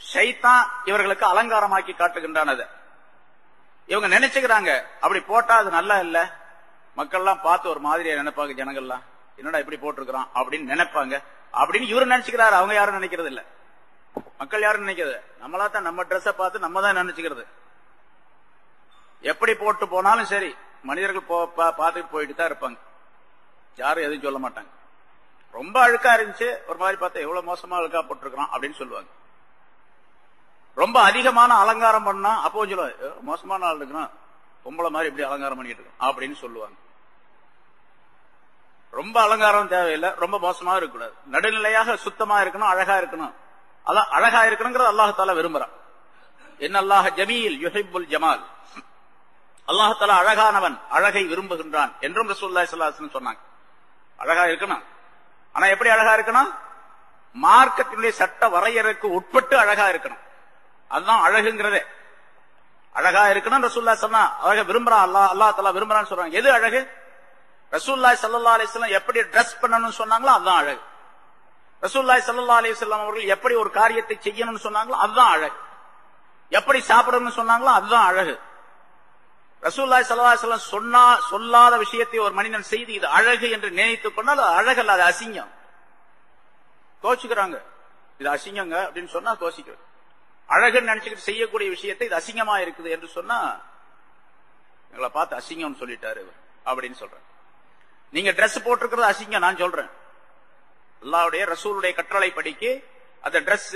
ஷைத்தான் இவர்களுக்கு அலங்காரமாக்கி காட்டுகின்றான். அதை இவங்க நினைச்சுக்கிறாங்க அப்படி போட்டா அது நல்லா இல்ல, மக்கள் எல்லாம் பார்த்து ஒரு மாதிரியா நினைப்பாங்க, ஜனங்கள்லாம் என்னடா இப்படி போட்டிருக்கிறான் அப்படின்னு நினைப்பாங்க அப்படின்னு இவரு நினைச்சுக்கிறாரு. அவங்க யாரும் நினைக்கிறது இல்ல, மக்கள் யாரும் நினைக்கிறது. நம்மளா தான் நம்ம ட்ரெஸ்ஸை பார்த்து நம்ம தான் நினைச்சுக்கிறது. எப்படி போட்டு போனாலும் சரி, மனிதர்கள் பார்த்துட்டு போயிட்டு தான் இருப்பாங்க, யாரும் எதுவும் சொல்ல மாட்டாங்க. ரொம்ப அழுக்கா இருந்துச்சு ஒரு மாதிரி பார்த்தா எவ்வளவு மோசமா அழுக்கா போட்டிருக்கிறான் அப்படின்னு சொல்லுவாங்க. ரொம்ப அதிகமான அலங்காரம் பண்ணா அப்போ சொல்லுவாங்க, மோசமான ஆள் இருக்கிறான், பொம்பளை மாதிரி இப்படி அலங்காரம் பண்ணிட்டு இருக்கான் அப்படின்னு சொல்லுவாங்க. ரொம்ப அலங்காரம் தேவையில்லை, ரொம்ப மோசமா இருக்கக்கூடாது, நடுநிலையாக சுத்தமா இருக்கணும், அழகா இருக்கணும். அதான் அழகா இருக்கணுங்கிறது அல்லாஹ் தஆலா விரும்புறான். இன்னல்லாஹ ஜமீல் யுஹிப்புல் ஜமால், அல்லாஹ் தஆலா அழகானவன், அழகை விரும்புகின்றான் என்றும் ரசூலுல்லாஹி ஸல்லல்லாஹு அலைஹி வஸல்லம் சொன்னாங்க. அழகா இருக்கணும், ஆனா எப்படி அழகா இருக்கணும்? மார்க்கத்தினுடைய சட்ட வரையறைக்கு உட்பட்டு அழகா இருக்கணும். அதுதான் அழகுங்கிறதே. அழகா இருக்கணும் ரசூலுல்லாஹி சொன்னா, அழகை விரும்புறான் அல்லாஹ் தஆலா விரும்புறான்னு சொல்றாங்க. எது அழகு? ரசூலுல்லாஹி ஸல்லல்லாஹு அலைஹி வஸல்லம் எப்படி ட்ரெஸ் பண்ணணும்னு சொன்னாங்களோ அதுதான் அழகு. ரசூலுல்லாஹி ஸல்லல்லாஹு அலைஹி வஸல்லம் அவர்கள் எப்படி ஒரு காரியத்தை செய்யணும்னு சொன்னாங்களோ அதுதான் அழகு. எப்படி சாப்பிடணும்னு சொன்னாங்களோ அதுதான் அழகு. ரசூலுல்லாஹி ஸல்லல்லாஹு அலைஹி வஸல்லம் சொல்லாத விஷயத்தை ஒரு மனிதன் செய்து இது அழகு என்று நினைத்துக் கொண்டால் அது அழகு அல்ல, அது அசிங்கம். கோச்சிக்கிறாங்க, இது அசிங்கங்க அப்படின்னு சொன்னா கோச்சிக்கிறது. அழகுன்னு நினைச்சுக்கிட்டு செய்யக்கூடிய விஷயத்தை இது அசிங்கமா இருக்குது என்று சொன்னா எங்களை பார்த்து அசிங்கம்னு சொல்லிட்டாரு அப்படின்னு சொல்றேன். நீங்க ட்ரெஸ் போட்டிருக்கிறது அசிங்கம் நான் சொல்றேன். அல்லாஹ்வுடைய ரசூலுடைய கட்டளை படிக்கு அந்த ட்ரெஸ்,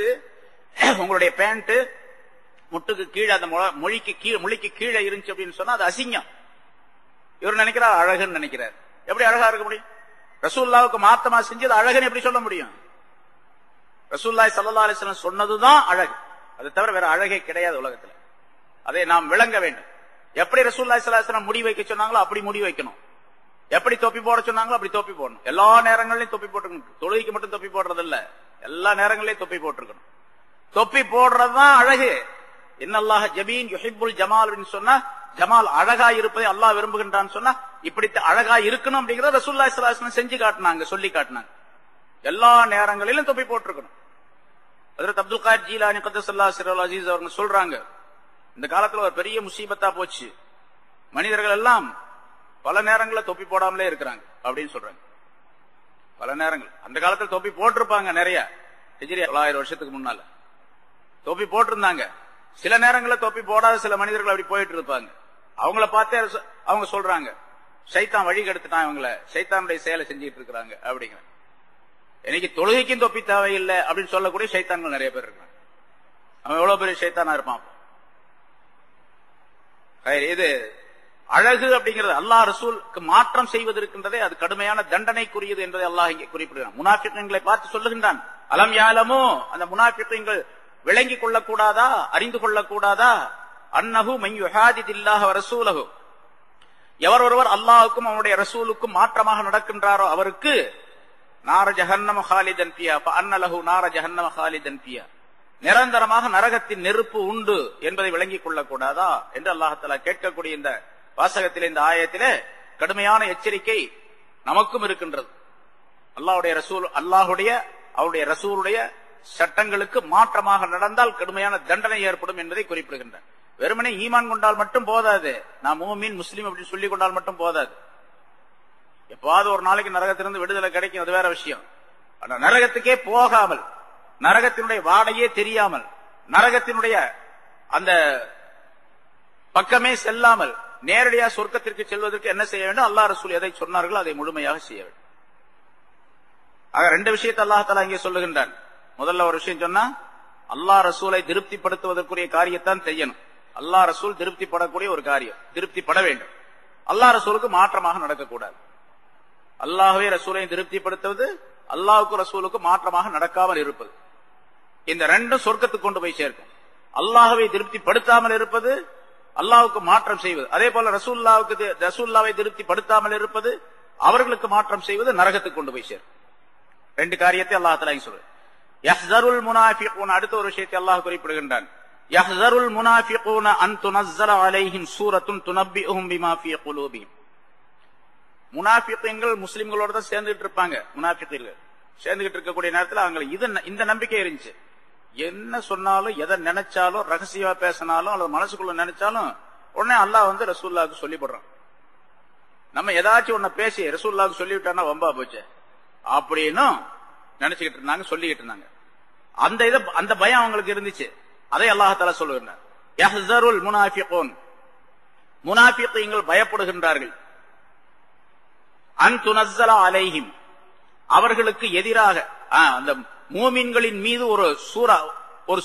உங்களுடைய பேண்ட் முட்டுக்கு கீழே அந்த மொழிக்கு கீழே இருந்துச்சு அப்படின்னு சொன்னா அது அசிங்கம். இவர் நினைக்கிறார் அழகுன்னு நினைக்கிறார். எப்படி அழகா இருக்க முடியும்? ரசூலுல்லாஹ்வுக்கு மாத்தமா செஞ்சது அழகுன்னு எப்படி சொல்ல முடியும்? ரசூலுல்லாஹி ஸல்லல்லாஹு அலைஹி வஸல்லம் சொன்னதுதான் அழகு, அது தவிர வேற அழகே கிடையாது உலகத்துல. அதை நாம் விளங்க வேண்டும். எப்படி ரசூலுல்லாஹி ஸல்லல்லாஹு அலைஹி வஸல்லம் முடி வைக்க சொன்னாங்களோ அப்படி முடி வைக்கணும், எப்படி தொப்பி போட சொன்னாங்களோ அப்படி தொப்பி போடணும். எல்லா நேரங்களிலும் தொப்பி போட்டுக்கணும். தொழுகைக்கு மட்டும் தொப்பி போடுறது இல்ல, எல்லா நேரங்களிலும் தொப்பி போட்டிருக்கணும். தொப்பி போடுறதுதான் அழகு. இன்னல்லாஹ ஜமீன் யுஹிப்புல் ஜமால் சொன்னா, ஜமால் அழகா இருப்பதை அல்லாஹ் விரும்புகின்றான்னு சொன்னா இப்படி அழகா இருக்கணும் அப்படிங்கறத ரசூலுல்லாஹி ஸல்லல்லாஹு அலைஹி வஸல்லம் செஞ்சு காட்டினாங்க, சொல்லி காட்டினாங்க. எல்லா நேரங்களிலும் தொப்பி போட்டிருக்கணும். ஹஜ்ரத் அப்துல் காதிர் ஜீலானி கத்தஸல்லாஹு சிர்ருல் அஸீஸ் அவங்க சொல்றாங்க, இந்த காலத்துல ஒரு பெரிய முசீபத்தா போச்சு, மனிதர்கள் எல்லாம் பல நேரங்களில் தொப்பி போடாமலே இருக்கிறாங்க அப்படின்னு சொல்றாங்க. பல நேரங்கள் அந்த காலத்துல தொப்பி போட்டிருப்பாங்க நிறைய, ஹிஜ்ரி 900 வருஷத்துக்கு முன்னால தொப்பி போட்டிருந்தாங்க. சில நேரங்களில் தொப்பி போடாத சில மனிதர்கள் அப்படி போயிட்டு இருப்பாங்க. அவங்கள பார்த்தே அவங்க சொல்றாங்க, ஷைத்தான் வழி கெடுத்துட்டான், இவங்களை ஷைத்தானுடைய செயலை செஞ்சுட்டு இருக்கிறாங்க அப்படிங்கிற. இன்னைக்கு தொழுகைக்கும் தொப்பி தேவையில்லை அப்படின்னு சொல்லக்கூடிய ஷைத்தான்கள் நிறைய பேர் இருக்காங்க. அவன் எவ்வளவு பெரிய ஷைத்தானா இருப்பான். இது அழகு அப்படிங்கிறது அல்லாஹ் ரசூலுக்கு மாற்றம் செய்வது இருக்கின்றதே அது கடுமையான தண்டனைக்குரியது என்பதை அல்லாஹ் இங்கே குறிப்பிடுகிறான். முனாஃபிக்குகளை பார்த்து சொல்லுகின்றான், அலம் யாலமோ, அந்த முனாஃபிக்குகள் விளங்கிக் கொள்ளக்கூடாதா, அறிந்து கொள்ளக்கூடாதா, அன்னஹு மன் யுஹாதிதில்லாஹ வ ரசூலஹு, எவர் ஒருவர் அல்லாஹ்வுக்கும் அவருடைய ரசூலுக்கும் மாற்றமாக நடக்கின்றாரோ அவருக்கு நார ஜஹன்னம ஹாலிதன் ஃபியா ஃபஅன்ன லஹு நார ஜஹன்னம ஹாலிதன் ஃபியா, நிரந்தரமாக நரகத்தின் நெருப்பு உண்டு என்பதை விளங்கிக் கொள்ளக்கூடாதா என்று அல்லாஹ் தஆலா கேட்கக்கூடிய இந்த வாசகத்திலே, இந்த ஆயத்திலே கடுமையான எச்சரிக்கை நமக்கும் இருக்கின்றது. அல்லாஹ்வுடைய ரசூல், அல்லாஹ்வுடைய அவருடைய ரசூலுடைய சட்டங்களுக்கு மாற்றமாக நடந்தால் கடுமையான தண்டனை ஏற்படும் என்பதை குறிப்பிடுகின்றார். வெறுமனே ஈமான் கொண்டால் மட்டும் போதாது, நான் மூமின் முஸ்லீம் அப்படின்னு சொல்லிக் கொண்டால் மட்டும் போதாது. எப்பாவது ஒரு நாளைக்கு நரகத்திலிருந்து விடுதலை கிடைக்கும், அது வேற விஷயம். ஆனா நரகத்துக்கே போகாமல் நரகத்தினுடைய வாடையே தெரியாமல், நரகத்தினுடைய அந்த பக்கமே செல்லாமல் நேரடியாக சொர்க்கத்திற்கு செல்வதற்கு என்ன செய்ய வேண்டும்? அல்லாஹ் ரசூல் எதை சொன்னார்களோ அதை முழுமையாக செய்ய வேண்டும். ஆக ரெண்டு விஷயத்தை அல்லாஹ் தஆலா இங்கே சொல்லுகின்றான். முதல்ல ஒரு விஷயம் சொன்னா, அல்லாஹ் ரசூலை திருப்திப்படுத்துவதற்குரிய காரியத்தான் செய்யணும். அல்லாஹ் ரசூல் திருப்திப்படக்கூடிய ஒரு காரியம், திருப்திப்பட வேண்டும். அல்லாஹ் ரசூலுக்கு மாற்றமாக நடக்கக்கூடாது. அல்லாஹ்வே ரசூலை திருப்திப்படுத்துவது, அல்லாஹ்வுக்கு ரசூலுக்கு மாற்றமாக நடக்காமல் இருப்பது, இந்த ரெண்டும் சொர்க்கத்துக்கு கொண்டு போய் சேர்க்கும். அல்லாஹ்வை திருப்திப்படுத்தாமல் இருப்பது, அல்லாஹ்வுக்கு மாற்றம் செய்வது, அதே போல ரசூலுல்லாவை திருப்திப்படுத்தாமல் இருப்பது, அவர்களுக்கு மாற்றம் செய்வது நரகத்துக்கு கொண்டு போய் சேர்க்கும். ரெண்டு காரியத்தை அல்லாஹ் தஆலா சொல்றார். யஹ்ஸருல் முனாஃபிகூன், அடுத்த ஒரு விஷயத்தை அல்லாஹ் குறிப்பிடுகின்றான். யஹ்ஸருல் முனாஃபிகூன அன் துனஸ்ஸல அலைஹிம் சூரத்துன் துனப்பிஹும் பிமா ஃபீ குலூபிஹிம். முனாஃபிகீன்கள் முஸ்லிம்களோட தான் சேர்ந்துட்டு இருப்பாங்க. முனாஃபிகீன்கள் சேர்ந்துகிட்டு இருக்கக்கூடிய நேரத்தில் அவங்க இந்த நம்பிக்கை இருந்துச்சு, என்ன சொன்னாலும் எதை நினைச்சாலும் ரகசியமா பேசினாலும் அல்லது மனசுக்குள்ள நினைச்சாலும் உடனே அல்லாஹ் ரசூலுல்லாஹ்வுக்கு சொல்லிவிடுறான். நம்ம ஏதாச்சும் ஒன்ன பேசி ரசூலுல்லாஹ்வுக்கு சொல்லிவிட்டானா வம்பா போச்சு அப்படின்னு நினைச்சுக்கிட்டு இருந்தாங்க, சொல்லிக்கிட்டு இருந்தாங்க. அந்த பயம் அவங்களுக்கு இருந்துச்சு. அதை அல்லாஹ் தஆலா சொல்லுகிறார். யஹ்ஸருல் முனாஃபிகூன், முனாஃபிகீன்கள் பயப்படுகின்றார்கள். அன் துனஸ்ஸல அலைஹிம், அவர்களுக்கு எதிராக அந்த மூமின்களின் மீது ஒரு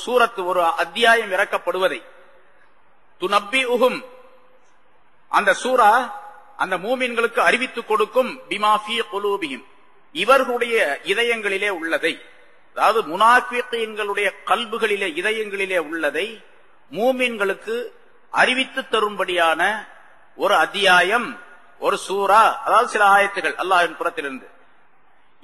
சூரத்து, ஒரு அத்தியாயம் இறக்கப்படுவதை, துனப்பிஹும், அந்த சூரா அந்த மூமின்களுக்கு அறிவித்துக் கொடுக்கும், பிமா ஃபீ குலூபிஹிம், இவர்களுடைய இதயங்களிலே உள்ளதை, அதாவது முனாஃபிகீன்களுடைய கல்புகளிலே இதயங்களிலே உள்ளதை மூமின்களுக்கு அறிவித்து தரும்படியான ஒரு அத்தியாயம், ஒரு சூரா, அதாவது சில ஆயத்துகள் அல்லாஹ்வின் புறத்திலிருந்து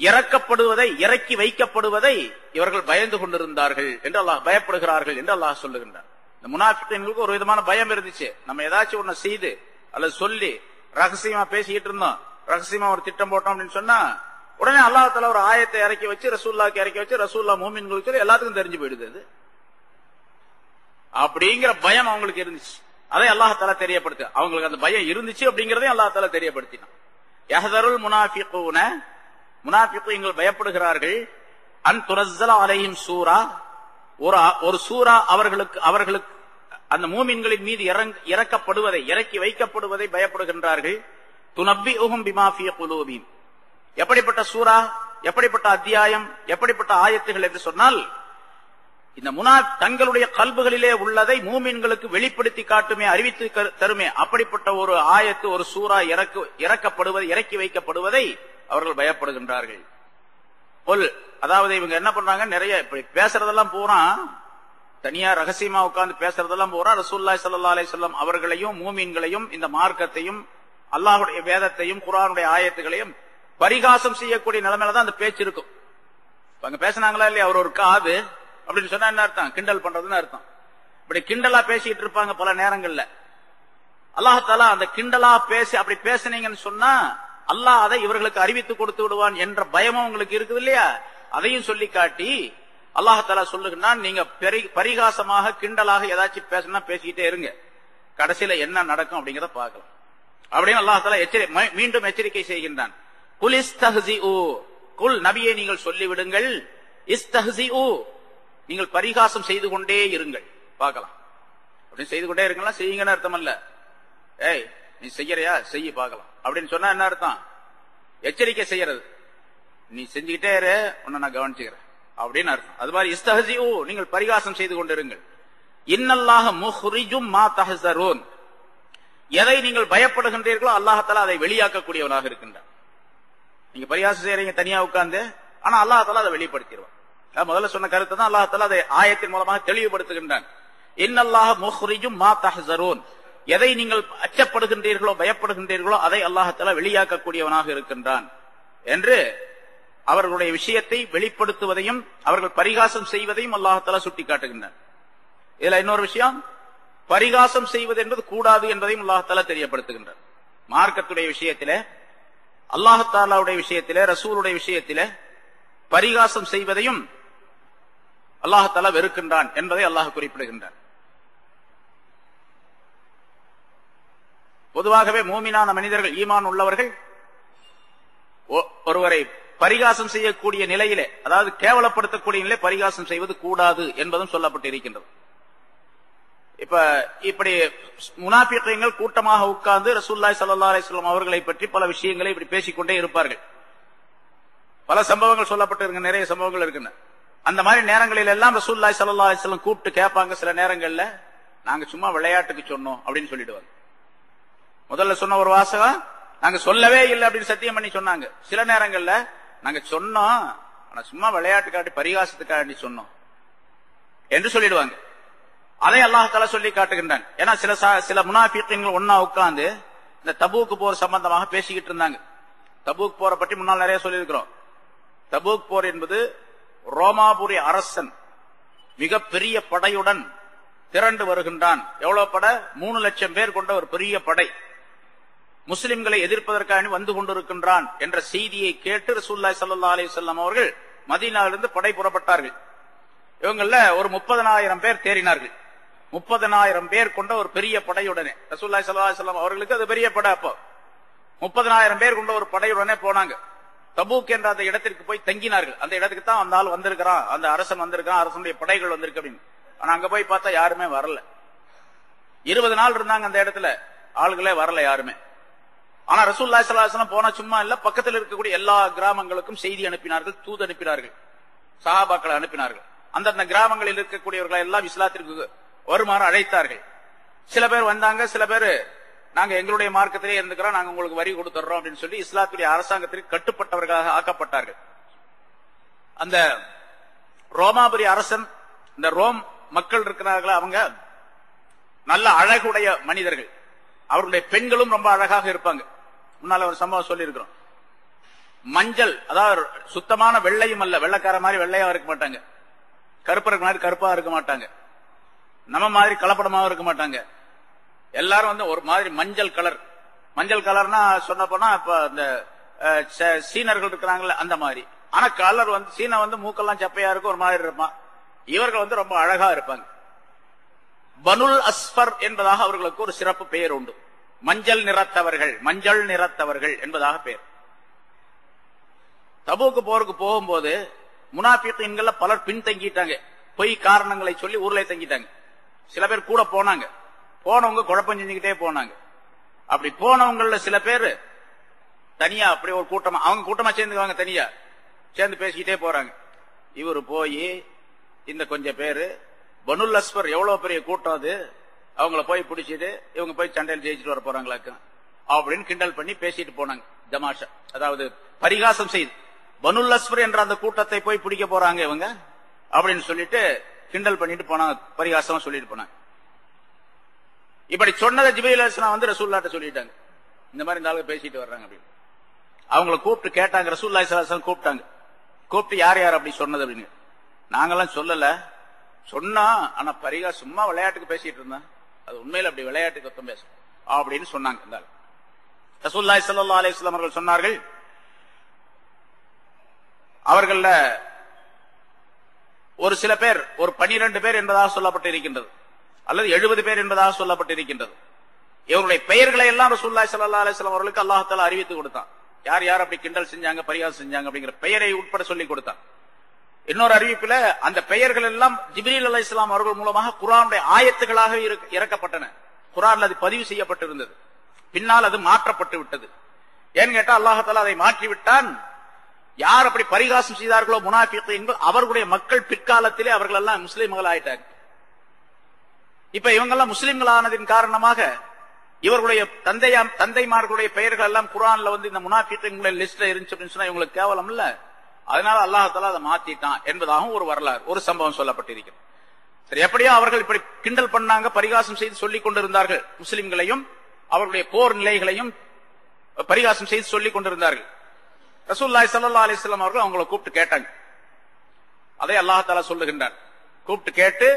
இறக்கப்படுவதை, இறக்கி வைக்கப்படுவதை இவர்கள் பயந்து கொண்டிருந்தார்கள் என்று அல்லாஹ், பயப்படுகிறார்கள் என்று அல்லாஹ் சொல்லுகின்றார். இந்த முனாஃபிகீன்களுக்கு ஒரு விதமான பயம் இருந்துச்சு. நம்ம ஏதாச்சும் ஒண்ணு செய்து அல்லது சொல்லி ரகசியமா பேசிக்கிட்டு இருந்தோம், ரகசியமா ஒரு திட்டம் போட்டோம் அப்படின்னு சொன்னா உடனே அல்லாஹ் தஆலா ஒரு ஆயத்தை இறக்கி வச்சு, ரசூலுல்லாஹ்க்கு இறக்கி வச்சு, ரசூலுல்லாஹ் மூமின்களுக்கு எல்லாத்துக்கும் தெரிஞ்சு போயிடுது. அப்படிங்கிற பயம் அவங்களுக்கு இருந்துச்சு. அதை அல்லாஹ் தஆலா தெரியப்படுத்த, அவங்களுக்கு அந்த பயம் இருந்துச்சு அப்படிங்கறதையும் அல்லாஹ் தஆலா தெரியப்படுத்தினான். யஹ்ஸருல் முனாஃபிகூன, முனாஃபிகீன்கள் பயப்படுகிறார்கள். அன் துனஸ்ஸல அலைஹிம் சூரா, ஒரு சூரா அவர்களுக்கு அந்த மூமின்களின் மீது இறக்கப்படுவதை, இறக்கி வைக்கப்படுவதை பயப்படுகின்றார்கள். துனப்பிஹும் பிமா ஃபீ குலூபிஹிம், எப்படிப்பட்ட சூரா, எப்படிப்பட்ட அத்தியாயம், எப்படிப்பட்ட ஆயத்துகள் என்று சொன்னால், இந்த தங்களுடைய கல்புகளிலே உள்ளதை மூமின்களுக்கு வெளிப்படுத்தி காட்டுமே, அறிவித்து தருமே, அப்படிப்பட்ட ஒரு ஆயத்து, ஒரு சூரா இறக்கப்படுவதை, இறக்கி வைக்கப்படுவதை அவர்கள் பயப்படுகின்றார்கள். அதாவது இவங்க என்ன பண்றாங்க, நிறைய இப்படி பேசுறதெல்லாம் பூரா, தனியா ரகசியமா உட்கார்ந்து பேசுறதெல்லாம் பூரா ரசூலுல்லாஹி ஸல்லல்லாஹு அலைஹி வஸல்லம் அவர்களையும் மூமின்களையும் இந்த மார்க்கத்தையும் அல்லாஹ்வுடைய வேதத்தையும் குர்ஆனுடைய ஆயத்துகளையும் பரிகாசம் செய்யக்கூடிய நிலைமையில தான் அந்த பேச்சு இருக்கும். அங்க பேசினாங்களா இல்லையா, அவர் ஒரு காது அப்படின்னு சொன்னா என்ன அர்த்தம்? கிண்டல் பண்றதுன்னு அர்த்தம். இப்படி கிண்டலா பேசிட்டு இருப்பாங்க பல நேரங்கள்ல. அல்லாஹ் தஆலா அந்த கிண்டலா பேசி அப்படி பேசினீங்கன்னு சொன்னா அல்லாஹ் அதை இவர்களுக்கு அறிவித்து கொடுத்து விடுவான் என்ற பயமும் உங்களுக்கு இருக்குது இல்லையா, அதையும் சொல்லி காட்டி அல்லாஹ் தஆலா சொல்லுகிறான், நீங்க பரிகாசமாக கிண்டலாக ஏதாச்சும் பேசினா பேசிக்கிட்டே இருங்க, கடைசியில என்ன நடக்கும் அப்படிங்கறத பார்க்கலாம் அப்படின்னு அல்லாஹ் தஆலா மீண்டும் எச்சரிக்கை செய்கின்றான். குல் இஸ்தஹ்சிஉ, குல் நபியே நீங்கள் சொல்லிவிடுங்கள், இஸ்தஹ்சிஉ, நீங்கள் பரிகாசம் செய்து கொண்டே இருங்கள், பார்க்கலாம் அப்படின்னு. செய்து கொண்டே இருங்களா, செய்யுங்கன்னு அர்த்தம் அல்ல. ஏய் நீ செய்யறியா, செய்ய பார்க்கலாம் அப்படின்னு சொன்னா என்ன அர்த்தம்? எச்சரிக்கை செய்யறது. நீ செஞ்சுக்கிட்டே இரு, உன்னை நான் கவனிச்சுக்கிறேன் அப்படின்னு அர்த்தம். அது மாதிரி இஸ்தஹ்சிஉ, நீங்கள் பரிகாசம் செய்து கொண்டிருங்கள். இன்னல்லாஹ முஹ்ரிஜும் மா தஹ்ஸரூன், எதை நீங்கள் பயப்படுகின்றீர்களோ அல்லாஹ் தஆலா அதை வெளியாக்கக்கூடியவனாக இருக்கின்றான். நீங்க பரிகாசம் செய்யறீங்க தனியா உட்கார்ந்து, ஆனா அல்லாஹ் தஆலா அதை வெளிப்படுத்திடுவான். முதல்ல சொன்ன கருத்தை தான் அல்லாஹ் தஆலா அதை ஆயத்தின் மூலமாக தெளிவுபடுத்துகின்றான். இன்னல்லாஹ முஹ்ரிஜும் மா தஹ்ஸரூன், எதை நீங்கள் அச்சப்படுகின்றீர்களோ பயப்படுகின்றீர்களோ அதை அல்லாஹ் தஆலா வெளியாக்கக்கூடியவனாக இருக்கின்றான் என்று அவர்களுடைய விஷயத்தை வெளிப்படுத்துவதையும் அவர்கள் பரிகாசம் செய்வதையும் அல்லாஹ் தஆலா சுட்டிக்காட்டுகின்றான். இதுல இன்னொரு விஷயம், பரிகாசம் செய்வது என்பது கூடாது என்பதையும் அல்லாஹ் தஆலா தெரியப்படுத்துகின்றார். மார்க்கத்துடைய விஷயத்திலே, அல்லாஹ் தஆலாவுடைய விஷயத்திலே, ரசூலுடைய விஷயத்திலே பரிகாசம் செய்வதையும் அல்லாஹ் தஆலா வெறுக்கின்றான் என்பதை அல்லாஹ் குறிப்பிடுகின்றான். பொதுவாகவே மூமினான மனிதர்கள், ஈமான் உள்ளவர்கள் ஒருவரை பரிகாசம் செய்யக்கூடிய நிலையிலே, அதாவது கேவலப்படுத்தக்கூடிய நிலையிலே பரிகாசம் செய்வது கூடாது என்பதும் சொல்லப்பட்டு இருக்கின்றது. இப்ப இப்படி முனாஃபிகீன்கள் கூட்டமாக உட்கார்ந்து ரசூலுல்லாஹி ஸல்லல்லாஹு அலைஹி வஸல்லம் அவர்களை பற்றி பல விஷயங்களை இப்படி பேசிக்கொண்டே இருப்பார்கள். பல சம்பவங்கள் சொல்லப்பட்டு இருக்கு, நிறைய சம்பவங்கள் இருக்குன்னு. அந்த மாதிரி நேரங்களில் எல்லாம் ரசூலுல்லாஹி ஸல்லல்லாஹு அலைஹி வஸல்லம் கூப்பிட்டு கேட்பாங்க. சில நேரங்கள்ல நாங்க சும்மா விளையாட்டுக்கு சொன்னோம் அப்படின்னு சொல்லிடுவாங்க. முதல்ல சொன்ன ஒரு வாசகம் நாங்க சொல்லவே இல்லை அப்படின்னு சத்தியம் பண்ணி சொன்னாங்க. சில நேரங்கள்ல நாங்க சொன்னோம், ஆனா சும்மா விளையாட்டுக்காண்டி பரிகாசத்துக்காண்டி சொன்னோம் என்று சொல்லிடுவாங்க. அதை அல்லாஹ் தஆலா சொல்லி காட்டுகின்றான். ஏன்னா சில முனாஃபிகீன்கள் ஒன்னா உட்கார்ந்து இந்த தபூக் போர் சம்பந்தமாக பேசிக்கிட்டு இருந்தாங்க. தபூக் போரை பற்றி முன்னால் நிறைய சொல்லியிருக்கிறோம். தபூக் போர் என்பது ரோமாபுரி அரசன் மிகப்பெரிய படையுடன் திரண்டு வருகின்றான். எவ்வளவு படை? 3 லட்சம் பேர் கொண்ட ஒரு பெரிய படை முஸ்லிம்களை எதிர்ப்பதற்காக வந்து கொண்டிருக்கின்றான் என்ற செய்தியை கேட்டு ரசூலுல்லாஹி ஸல்லல்லாஹு அலைஹி வஸல்லம் அவர்கள் மதீனாவிலிருந்து படை புறப்பட்டார்கள். இவங்கள ஒரு 30,000 பேர் தேறினார்கள். 30,000 பேர் கொண்ட ஒரு பெரிய படையுடனே ரசூலுல்லாஹி ஸல்லல்லாஹு அலைஹி வஸல்லம் அவர்களுக்கு அது பெரிய படை. அப்போ 30,000 பேர் கொண்ட ஒரு படையுடனே போனாங்க. தபூக் என்ற அந்த இடத்திற்கு போய் தங்கினார்கள். அந்த இடத்துக்கு தான் அந்த ஆள் வந்திருக்கிறான், அந்த அரசன் வந்திருக்கான், அரசனுடைய படைகள் வந்திருக்கு அப்படின்னு. ஆனா அங்க போய் பார்த்தா யாருமே வரல. 20 நாள் இருந்தாங்க அந்த இடத்துல, ஆளுகளே வரல யாருமே. ஆனா ரசூலுல்லாஹி ஸல்லல்லாஹு அலைஹி வஸல்லம் போனா சும்மா இல்ல, பக்கத்தில் இருக்கக்கூடிய எல்லா கிராமங்களுக்கும் செய்தி அனுப்பினார்கள், தூது அனுப்பினார்கள், சஹாபாக்களை அனுப்பினார்கள். அந்தந்த கிராமங்களில் இருக்கக்கூடியவர்களை எல்லாம் இஸ்லாத்திற்கு வருமாறு அழைத்தார்கள். சில பேர் வந்தாங்க, சில பேர் நாங்க எங்களுடைய மார்க்கத்திலே இருந்துக்கிறோம், நாங்க உங்களுக்கு வரி கொடுத்துறோம் அப்படின்னு சொல்லி இஸ்லாத்துடைய அரசாங்கத்திற்கு கட்டுப்பட்டவர்களாக ஆக்கப்பட்டார்கள். அந்த ரோமாபுரி அரசன், இந்த ரோம் மக்கள் இருக்கிறார்களா, அவங்க நல்ல அழகுடைய மனிதர்கள். அவர்களுடைய பெண்களும் ரொம்ப அழகாக இருப்பாங்க. முன்னால ஒரு சம்பவம் சொல்லி இருக்கிறோம். மஞ்சள், அதாவது சுத்தமான வெள்ளையும் அல்ல, வெள்ளைக்கார மாதிரி வெள்ளையா இருக்க மாட்டாங்க, கருப்பா இருக்க மாதிரி கருப்பா இருக்க மாட்டாங்க, நம்ம மாதிரி கலப்படமாவும் இருக்க மாட்டாங்க. எல்லாரும் வந்து ஒரு மாதிரி மஞ்சள் கலர். மஞ்சள் கலர்னா சொன்ன போனா இப்ப இந்த சீனர்கள் இருக்கிறாங்கல்ல அந்த மாதிரி. ஆனா கலர் வந்து சீன வந்து மூக்கெல்லாம் சப்பையா இருக்கும், ஒரு மாதிரி இருப்பான். இவர்கள் வந்து ரொம்ப அழகா இருப்பாங்க. பனுல் அஸ்ஃபர் என்பதாக அவர்களுக்கு ஒரு சிறப்பு பெயர் உண்டு. மஞ்சள் நிறத்தவர்கள், மஞ்சள் நிறத்தவர்கள் என்பதாக பெயர். தபூக்கு போருக்கு போகும்போது முனாஃபிகீன்கள் பலர் பின்தங்கிட்டாங்க. பொய் காரணங்களை சொல்லி ஊர்ல தங்கிட்டாங்க. சில பேர் கூட போனாங்க. போனவங்க குழப்பம் செஞ்சுக்கிட்டே போனாங்க. அப்படி போனவங்கள சில பேர் தனியா அப்படி ஒரு கூட்டமா, அவங்க கூட்டமா சேர்ந்துக்குவாங்க, தனியா சேர்ந்து பேசிக்கிட்டே போறாங்க. இவரு போய் இந்த கொஞ்சம் பேரு பனுல் அஸ்ஃபர் எவ்வளவு பெரிய கூட்டம் அது, அவங்கள போய் பிடிச்சிட்டு இவங்க போய் சண்டையில் ஜெயிச்சுட்டு வர போறாங்களாக்கு அப்படின்னு கிண்டல் பண்ணி பேசிட்டு போனாங்க. தமாஷா, அதாவது பரிகாசம் செய்து பனுல் அஸ்ஃபர் என்ற அந்த கூட்டத்தை போய் பிடிக்க போறாங்க இவங்க அப்படின்னு சொல்லிட்டு கிண்டல் பண்ணிட்டு போனாங்க, பரிகாசமா சொல்லிட்டு போனாங்க. இப்படி சொன்னதை ஜிப்ரீல் அலைஹிஸ்ஸலாம் வந்து ரசூலுல்லாஹ்ட்ட சொல்லிட்டாங்க, இந்த மாதிரி இந்த ஆளுங்க பேசிட்டு வர்றாங்க அப்படின்னு. அவங்கள கூப்பிட்டு கேட்டாங்க, ரசூலுல்லாஹி ஸல்லல்லாஹு அலைஹி வஸல்லம் கூப்பிட்டாங்க. கூப்பிட்டு யார் யார் அப்படி சொன்னது அப்படின்னு. நாங்கெல்லாம் சொல்லல, சொன்னா ஆனா பரிகா சும்மா விளையாட்டுக்கு பேசிட்டு இருந்தா, அது உண்மையில அப்படி விளையாட்டுக்கு ஒத்தம் பேசும் அப்படின்னு சொன்னாங்க. ரசூலுல்லாஹி ஸல்லல்லாஹு அலைஹி வஸல்லம் அவர்கள் சொன்னார்கள், அவர்கள ஒரு சில பேர், ஒரு 12 பேர் என்பதாக சொல்லப்பட்டு இருக்கின்றது, அல்லது 70 பேர் என்பதாக சொல்லப்பட்டு இருக்கின்றது. இவருடைய பெயர்களை எல்லாம் ரசூலுல்லாஹி ஸல்லல்லாஹு அலைஹி வஸல்லம் அவர்களுக்கு அல்லாஹ் தஆலா அறிவித்து கொடுத்தான். யார் யார் அப்படி கிண்டல் செஞ்சாங்க, பரிகாசம் செஞ்சாங்க அப்படிங்கிற பெயரை உட்பட சொல்லி கொடுத்தான். இன்னொரு அறிவிப்புல அந்த பெயர்கள் எல்லாம் ஜிப்ரீல் அலைஹிஸ்ஸலாம் அவர்கள் மூலமாக குர்ஆனுடைய ஆயத்துகளாக இறக்கப்பட்டன. குர்ஆன்ல அது பதிவு செய்யப்பட்டிருந்தது. பின்னால் அது மாற்றப்பட்டு விட்டது. ஏன்னு கேட்டா அல்லாஹ் தஆலா அதை மாற்றி விட்டான். யார் அப்படி பரிகாசம் செய்தார்களோ முனாஃபிகீன்கள், அவர்களுடைய மக்கள் பிற்காலத்திலே அவர்கள் எல்லாம் முஸ்லிம்கள் ஆயிட்டாங்க. இப்ப இவங்கெல்லாம் முஸ்லிம்கள் ஆனதின் காரணமாக இவர்களுடைய தந்தைமார்களுடைய பெயர்கள் எல்லாம் குர்ஆன்ல வந்து இந்த முனாஃபிகீன்களுடைய லிஸ்ட்ல இருந்துச்சு அப்படின்னு சொன்னா இவங்களுக்கு கேவலம் இல்ல. அதனால அல்லாஹ் தஆலா அதை மாத்திட்டான் என்பதாகவும் ஒரு வரலாறு, ஒரு சம்பவம் சொல்லப்பட்டிருக்கிறது. சரி, எப்படியோ அவர்கள் இப்படி கிண்டல் பண்ணாங்க, பரிகாசம் செய்து சொல்லிக் கொண்டிருந்தார்கள். முஸ்லிம்களையும் அவர்களுடைய போர் நிலைகளையும் பரிகாசம் செய்து சொல்லிக் கொண்டிருந்தார்கள். ரசூலுல்லாஹி ஸல்லல்லாஹு அலைஹி வஸல்லம் அவர்கள் அவங்களை கூப்பிட்டு கேட்டாங்க. அதை அல்லாஹ் தஆலா சொல்லுகின்றான். கூப்பிட்டு கேட்டு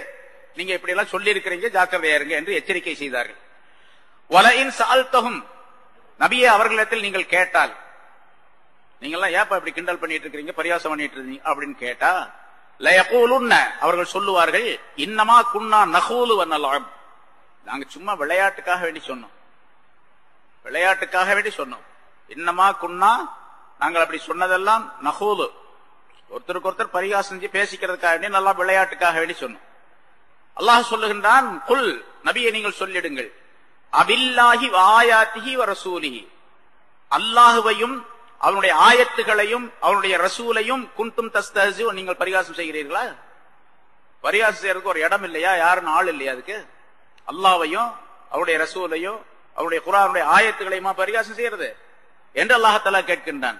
நீங்க இப்படி எல்லாம் சொல்லி இருக்கிறீங்க, ஜாக்கிரதையா இருங்க என்று எச்சரிக்கை செய்தார்கள். வலஇன் சஅல்தஹும், நபியே அவர்களிடத்தில் நீங்கள் கேட்டால், நீங்க எல்லாம் ஏப்பா இப்படி கிண்டல் பண்ணிட்டு இருக்கீங்க, பரியாசம் பண்ணிட்டு இருக்கீங்க அப்படின்னு கேட்டா, லயகூலுன்ன, அவர்கள் சொல்லுவார்கள், இன்னமா குன்னா நகூலு வனலஅப், நாங்க சும்மா விளையாட்டுக்காக வேண்டி சொன்னோம், விளையாட்டுக்காக வேண்டி சொன்னோம். இன்னமா குன்னா நாங்கள் அப்படி சொன்னதெல்லாம் நகூது, ஒருத்தருக்கு ஒருத்தர் பரிகாசம் செஞ்சு பேசிக்கிறதுக்காக வேண்டி, நல்லா விளையாட்டுக்காக வேண்டி சொன்னோம். அல்லாஹ் சொல்லுகின்றான், குல் நபியை நீங்கள் சொல்லிடுங்கள், அபில்லாஹி ஆயாத்திஹி வ ரசூலிஹி, அல்லாஹுவையும் அவனுடைய ஆயத்துகளையும் அவனுடைய ரசூலையும் குன்தும் தஸ்தஹ்ஸு, நீங்கள் பரிகாசம் செய்கிறீர்களா? பரிகாசம் செய்யறதுக்கு ஒரு இடம் இல்லையா? யாருன்னு ஆள் இல்லையா அதுக்கு? அல்லாஹ்வையும் அவருடைய ரசூலையும் அவருடைய குர்ஆனுடைய ஆயத்துகளையுமா பரிகாசம் செய்யறது என்று அல்லாஹ் தஆலா கேட்கின்றான்.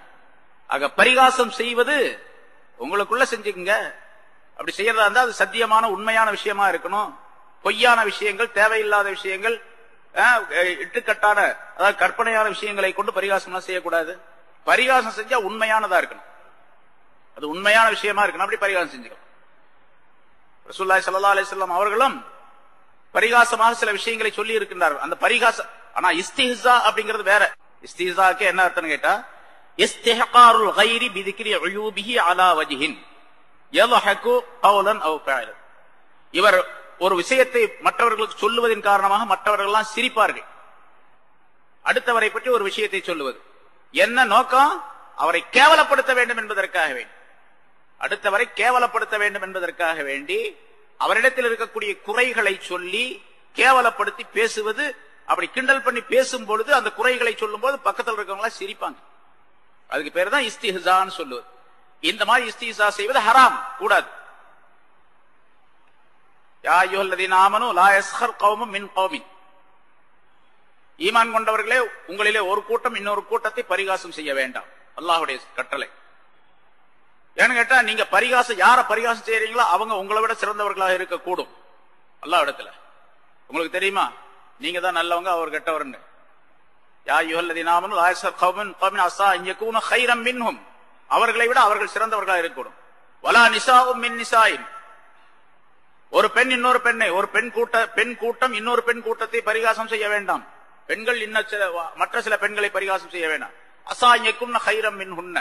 ஆக பரிகாசம் செய்வது உங்களுக்குள்ள செஞ்சுக்குங்க. அப்படி செய்யறதா இருந்தா அது சத்தியமான உண்மையான விஷயமா இருக்கணும். பொய்யான விஷயங்கள், தேவையில்லாத விஷயங்கள், இட்டுக்கட்டான அதாவது கற்பனையான விஷயங்களை கொண்டு பரிகாசம் செய்யக்கூடாது. பரிகாசம் செஞ்சா உண்மையானதா இருக்கணும், அது உண்மையான விஷயமா இருக்கணும். அப்படி பரிகாசம் செஞ்சுக்கலாம். ரசூலுல்லாஹி ஸல்லல்லாஹு அலைஹி வஸல்லம் அவர்களும் பரிகாசமாக சில விஷயங்களை சொல்லி இருக்கின்றார்கள். அந்த பரிகாசம், ஆனா இஸ்திஹ்ஸா அப்படிங்கிறது வேற. இஸ்திஹ்ஸாக்கு என்ன அர்த்தம் கேட்டா, இஸ்திஹ்காருல் கைரி பிதிக்ரி உயூபிஹி அலா வஜ்ஹின் யல்ஹகு கௌலன் அவ் ஃபஅலன். இவர் ஒரு விஷயத்தை மற்றவர்களுக்கு சொல்லுவதன் காரணமாக மற்றவர்கள் எல்லாம் சிரிப்பார்கள். அடுத்தவரை பற்றி ஒரு விஷயத்தை சொல்லுவது என்ன நோக்கம்? அவரை கேவலப்படுத்த வேண்டும் என்பதற்காக வேண்டி, அடுத்தவரை கேவலப்படுத்த வேண்டும் என்பதற்காக வேண்டி அவரிடத்தில் இருக்கக்கூடிய குறைகளை சொல்லி கேவலப்படுத்தி பேசுவது. அப்படி கிண்டல் பண்ணி பேசும் பொழுது அந்த குறைகளை சொல்லும் போது பக்கத்தில் இருக்கவங்களா சிரிப்பாங்க. அதுக்கு பேர் தான் இஸ்திஹ்ஸான்னு சொல்லுவது. இந்த மாதிரி இஸ்திஹ்ஸா செய்வது ஹராம், கூடாது. யா அய்யுஹல்லதீன ஆமனூ லா யஸ்ஹர் கௌமும் மின் கௌமின், ஈமான் கொண்டவர்களே உங்களிலே ஒரு கூட்டம் இன்னொரு கூட்டத்தை பரிகாசம் செய்ய வேண்டாம், அல்லாஹ்வுடைய கட்டளை. ஏன்னு கேட்டா, நீங்க பரிகாசம் யார பரிகாசம் செய்யறீங்களோ அவங்க உங்களை விட சிறந்தவர்களாக இருக்கக்கூடும் அல்லாஹ் இடத்துல. உங்களுக்கு தெரியுமா, நீங்க தான் நல்லவங்க, அவர் கெட்டவர்னு. யா அய்யுஹல்லதீன ஆமனூ லா யஸ்ஹர் கௌமுன் மின் கௌமின் அஸா அன் யகூன கைரம் மின்ஹும், அவர்களை விட அவர்கள் சிறந்தவர்களாக இருக்கக்கூடும். வலா நிசாஉம் மின் நிசாஇன், ஒரு பெண் இன்னொரு பெண்ணை, ஒரு பெண் கூட்டம் இன்னொரு பெண் கூட்டத்தை பரிகாசம் செய்ய வேண்டாம். பெண்கள் மற்ற சில பெண்களை பரிகாசம் செய்ய வேண்டாம். அஸா அன் யகூன கைரம் மின்ஹுன்ன,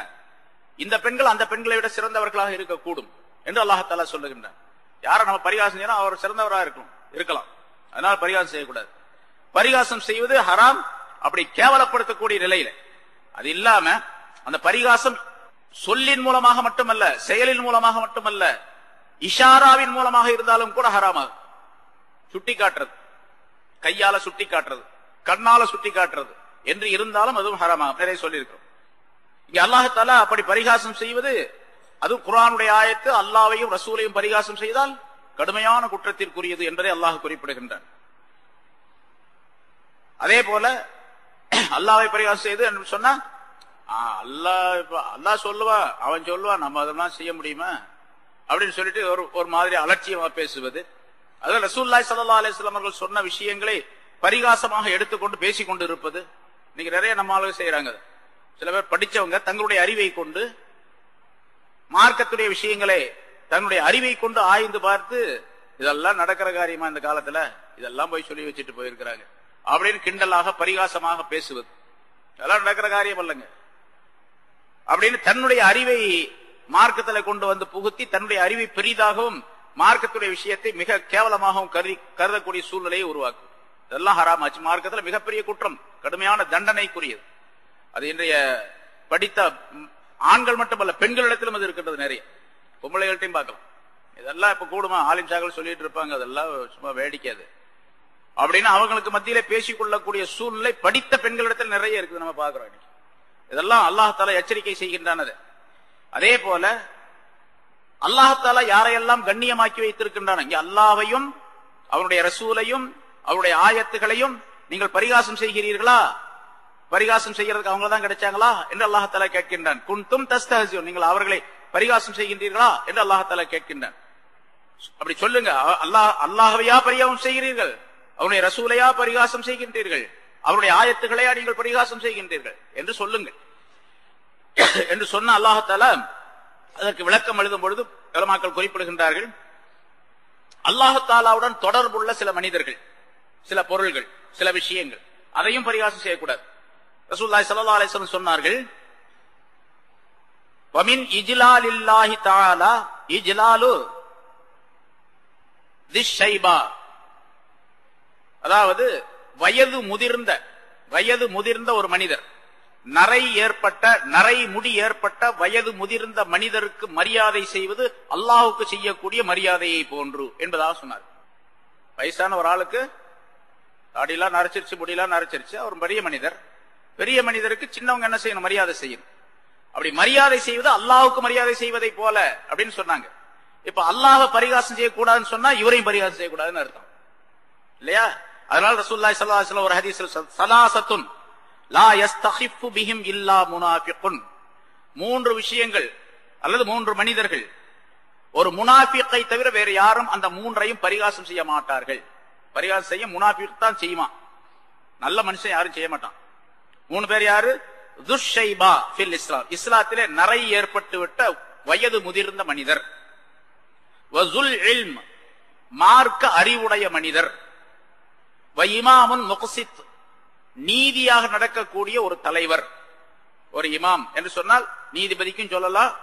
இந்த பெண்கள் அந்த பெண்களை விட சிறந்தவர்களாக இருக்கக்கூடும் என்று அல்லாஹ் தஆலா சொல்லுகின்றார். யாரை நம்ம பரிகாசம் செய்யணும், அவர் சிறந்தவராக இருக்கலாம், அதனால பரிகாசம் செய்யக்கூடாது. பரிகாசம் செய்வது ஹராம், அப்படி கேவலப்படுத்தக்கூடிய நிலையில. அது இல்லாம அந்த பரிகாசம் சொல்லின் மூலமாக மட்டுமல்ல, செயலின் மூலமாக மட்டுமல்ல, இஷாராவின் மூலமாக இருந்தாலும் கூட ஹராமாகும். சுட்டி காட்டுறது, கையால சுட்டி காட்டுறது, கண்ணால சுட்டி காட்டுறது என்று இருந்தாலும் அதுவும் ஹராமாகும். நிறைய சொல்லியிருக்கிறோம். இங்க அல்லாஹ் தஆலா அப்படி பரிகாசம் செய்வது, அது குர்ஆனுடைய ஆயத்து, அல்லாஹ்வையும் ரசூலையும் பரிகாசம் செய்தால் கடுமையான குற்றத்திற்குரியது என்பதை அல்லாஹ் குறிப்பிடுகின்றார். அதே போல அல்லாஹ்வை பரிகாசம் செய்து என்று சொன்னா, அல்லாஹ் சொல்லுவா, அவன் சொல்லுவா, நம்ம அதெல்லாம் செய்ய முடியுமா அப்படின்னு சொல்லிட்டு ஒரு மாதிரி அலட்சியமா பேசுவது. அதாவது ரசூலுல்லாஹி ஸல்லல்லாஹு அலைஹி வஸல்லம் அவர்கள் சொன்ன விஷயங்களை பரிகாசமாக எடுத்துக்கொண்டு பேசிக் கொண்டு இருப்பது இன்னைக்கு நிறைய நம்ம ஆளுங்க செய்யறாங்க. சில பேர் படிச்சவங்க தங்களுடைய அறிவை கொண்டு மார்க்கத்துடைய விஷயங்களை தன்னுடைய அறிவை கொண்டு ஆய்ந்து பார்த்து, இதெல்லாம் நடக்கிற காரியமா இந்த காலத்துல, இதெல்லாம் போய் சொல்லி வச்சுட்டு போயிருக்கிறாங்க அப்படின்னு கிண்டலாக பரிகாசமாக பேசுவது, இதெல்லாம் நடக்கிற காரியம் அல்லங்க அப்படின்னு தன்னுடைய அறிவை மார்க்கத்தில் கொண்டு வந்து புகுத்தி தன்னுடைய அறிவை பெரிதாகவும் மார்க்கத்துடைய விஷயத்தை மிக கேவலமாகவும் கருதக்கூடிய சூழ்நிலையை உருவாக்கும். இதெல்லாம் ஹராம் ஆச்சு. மார்க்கத்தில் மிகப்பெரிய குற்றம், கடுமையான தண்டனைக்குரியது. அது இன்றைய படித்த ஆண்கள் மட்டுமல்ல, பெண்களிடத்திலும் அது இருக்கின்றது. நிறைய பொம்பளைகள்ட்டையும் பார்க்கலாம். இதெல்லாம் இப்ப கூடுமா, ஆலிம் சாக்கள் சொல்லிட்டு இருப்பாங்க, அதெல்லாம் சும்மா வேடிக்காது அப்படின்னு அவங்களுக்கு மத்தியிலே பேசிக் கொள்ளக்கூடிய சூழ்நிலை படித்த பெண்களிடத்தில் நிறைய இருக்குது, நம்ம பார்க்கிறோம். இதெல்லாம் அல்லாஹ் தஆலா எச்சரிக்கை செய்கின்றானது. அதே போல அல்லாஹ் தஆலா யாரையெல்லாம் கண்ணியமாக்கி வைத்திருக்கின்றான், இங்கே அல்லாஹ்வையும் அவருடைய ரசூலையும் அவருடைய ஆயத்துகளையும் நீங்கள் பரிகாசம் செய்கிறீர்களா, பரிகாசம் செய்யறதுக்கு அவங்க தான் கிடைச்சாங்களா என்று அல்லாஹ் தஆலா கேட்கின்றான். குன்தும் தஸ்தஹ்ஸியூன், நீங்கள் அவர்களை பரிகாசம் செய்கின்றீர்களா என்று அல்லாஹ் தஆலா கேட்கின்றான். அப்படி சொல்லுங்க, அல்லாஹ்வையா பரிகாசம் செய்கிறீர்கள், அவருடைய ரசூலையா பரிகாசம் செய்கின்றீர்கள், அவருடைய ஆயத்துகளையா நீங்கள் பரிகாசம் செய்கின்றீர்கள் என்று சொல்லுங்கள் என்று சொன்ன அல்லாஹ் தஆலா அதற்கு விளக்கம் எழுதும் பொழுது உலமாக்கள் குறிப்பிடுகின்றார்கள், அல்லாஹ் தஆலாவுடன் தொடர்புள்ள சில மனிதர்கள், சில பொருள்கள், சில விஷயங்கள், அதையும் பரிகாசம் செய்யக்கூடாது. ரசூலுல்லாஹி ஸல்லல்லாஹு அலைஹி வஸல்லம் சொன்னார்கள், வமின் இஜ்லாலில்லாஹி தஆலா இஜ்லாலு திஷைபா, அதாவது வயது முதிர்ந்த ஒரு மனிதர், நரை முடி ஏற்பட்ட வயது முதிர்ந்த மனிதருக்கு மரியாதை செய்வது அல்லாஹுக்கு செய்யக்கூடிய மரியாதையை போன்று என்பதாக சொன்னார். வயசான ஒரு ஆளுக்கு தாடியெல்லாம் நரைச்சிருச்சு, முடியெல்லாம் நரைச்சிருச்சு, அவர் பெரிய மனிதர். பெரிய மனிதருக்கு சின்னவங்க என்ன செய்யணும்? மரியாதை செய்யணும். அப்படி மரியாதை செய்வது அல்லாஹுக்கு மரியாதை செய்வதை போல அப்படின்னு சொன்னாங்க. இப்ப அல்லாஹ்வை பரிகாசம் செய்யக்கூடாதுன்னு சொன்னா இவரையும் பரிகாசம் செய்யக்கூடாதுன்னு அர்த்தம் இல்லையா? அதனால ரசூலுல்லாஹி ஸல்லல்லாஹு அலைஹி வஸல்லம் ஒரு ஹதீஸ்ல ஸலாஸத்துன் லா யஸ்தகிஃபு பிஹிம் இல்லா முனாஃபிகுன், 3 விஷயங்கள் அல்லது 3 மனிதர்கள், ஒரு முனாஃபிக்கை தவிர வேறு யாரும் அந்த 3ஐயும் பரிகாசம் செய்ய மாட்டார்கள். பரிகாசம் செய்ய முனாஃபிக் தான் செய்வான், நல்ல மனுஷன் யாரும் செய்ய மாட்டான். 3 பேர் யாரு? துஷ்ஷைபா ஃபில் இஸ்லாம், இஸ்லாத்திலே நரை ஏற்பட்டு விட்ட வயது முதிர்ந்த மனிதர். வஸுல் இல்ம், மார்க்க அறிவுடைய மனிதர். வ இமாமுன் முக்ஸித், நீதியாக நடக்கக்கூடிய ஒரு தலைவர். ஒரு இமாம் என்று சொன்னால் நீதிபதிக்கும் சொல்லலாம்,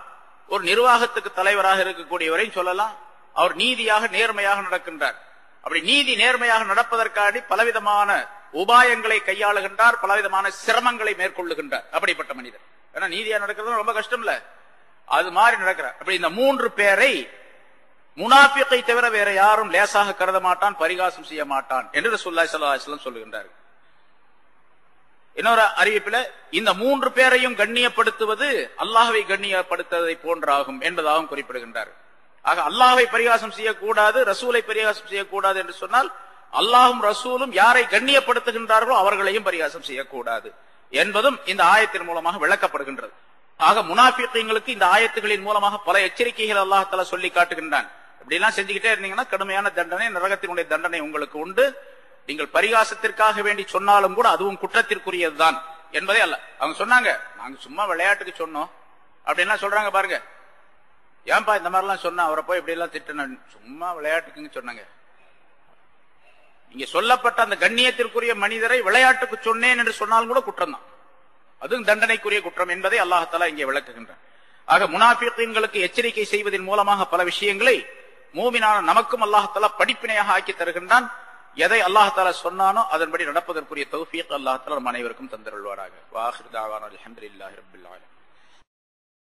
ஒரு நிர்வாகத்துக்கு தலைவராக இருக்கக்கூடியவரையும் சொல்லலாம். அவர் நீதியாக நேர்மையாக நடக்கின்றார். அப்படி நீதி நேர்மையாக நடப்பதற்காக பலவிதமான உபாயங்களை கையாளுகின்றார், பலவிதமான சிரமங்களை மேற்கொள்ளுகின்றார். அப்படிப்பட்ட மனிதர். ஏன்னா நீதியா நடக்கிறது ரொம்ப கஷ்டம் இல்ல, அது மாதிரி நடக்கிறார். அப்படி இந்த 3 பேரை முனாஃபிக்கை தவிர வேற யாரும் லேசாக கருத மாட்டான், பரிகாசம் செய்ய மாட்டான் என்று ரசூலுல்லாஹி ஸல்லல்லாஹு அலைஹி வஸல்லம் சொல்லுகின்றார். இன்னொரு அறிவிப்பில் இந்த 3 பேரையும் கண்ணியப்படுத்துவது அல்லாஹ்வை கண்ணியப்படுத்துவதை போன்றாகும் என்பதாகவும் குறிப்பிடுகின்றார். ஆக அல்லாஹ்வை பரிகாசம் செய்யக்கூடாது, ரசூலை பரிகாசம் செய்யக்கூடாது என்று சொன்னால் அல்லாஹும் ரசூலும் யாரை கண்ணியப்படுத்துகின்றார்களோ அவர்களையும் பரிகாசம் செய்யக்கூடாது என்பதும் இந்த ஆயத்தின் மூலமாக விளக்கப்படுகின்றது. ஆக முனாஃபிக்குகளுக்கு இந்த ஆயத்துகளின் மூலமாக பல எச்சரிக்கைகள் அல்லாஹ் தஆலா சொல்லி காட்டுகின்றான். இப்படி எல்லாம் செஞ்சுக்கிட்டே இருந்தீங்கன்னா கடுமையான தண்டனை, நரகத்தினுடைய தண்டனை உங்களுக்கு உண்டு. நீங்கள் பரிகாசத்திற்காக வேண்டி சொன்னாலும் கூட அதுவும் குற்றத்திற்குரியதுதான் என்பதே அல்ல. அவங்க சொன்னாங்க, நாங்க சும்மா விளையாட்டுக்கு சொன்னோம் அப்படின்னா சொல்றாங்க பாருங்க. ஏன்பா இந்த மாதிரி எல்லாம் சொன்னா, அவரை போய் இப்படி எல்லாம் திட்டணும், சும்மா விளையாட்டுக்குன்னு சொன்னாங்க. இங்க சொல்லப்பட்ட அந்த கண்ணியத்திற்குரிய மனிதரை விளையாட்டுக்கு சொன்னேன் என்று சொன்னாலும் கூட குற்றம் தான், அதுவும் தண்டனைக்குரிய குற்றம் என்பதை அல்லாஹ் தஆலா இங்கே விளக்குகின்றார். ஆக முனாஃபிக்குகளுக்கு எச்சரிக்கை செய்வதன் மூலமாக பல விஷயங்களை மூமினான நமக்கும் அல்லாஹ் தஆலா படிப்பினையாக ஆக்கி தருகின்றான். எதை அல்லாஹ் தஆலா சொன்னானோ அதன்படி நடப்பதற்குரிய தௌஃபீக் அல்லாஹ் தஆலா நம் அனைவருக்கும் தந்தருள்வாராக. வ ஆகிரு தஅவானா அல்ஹம்துலில்லாஹி ரப்பில் ஆலமீன்.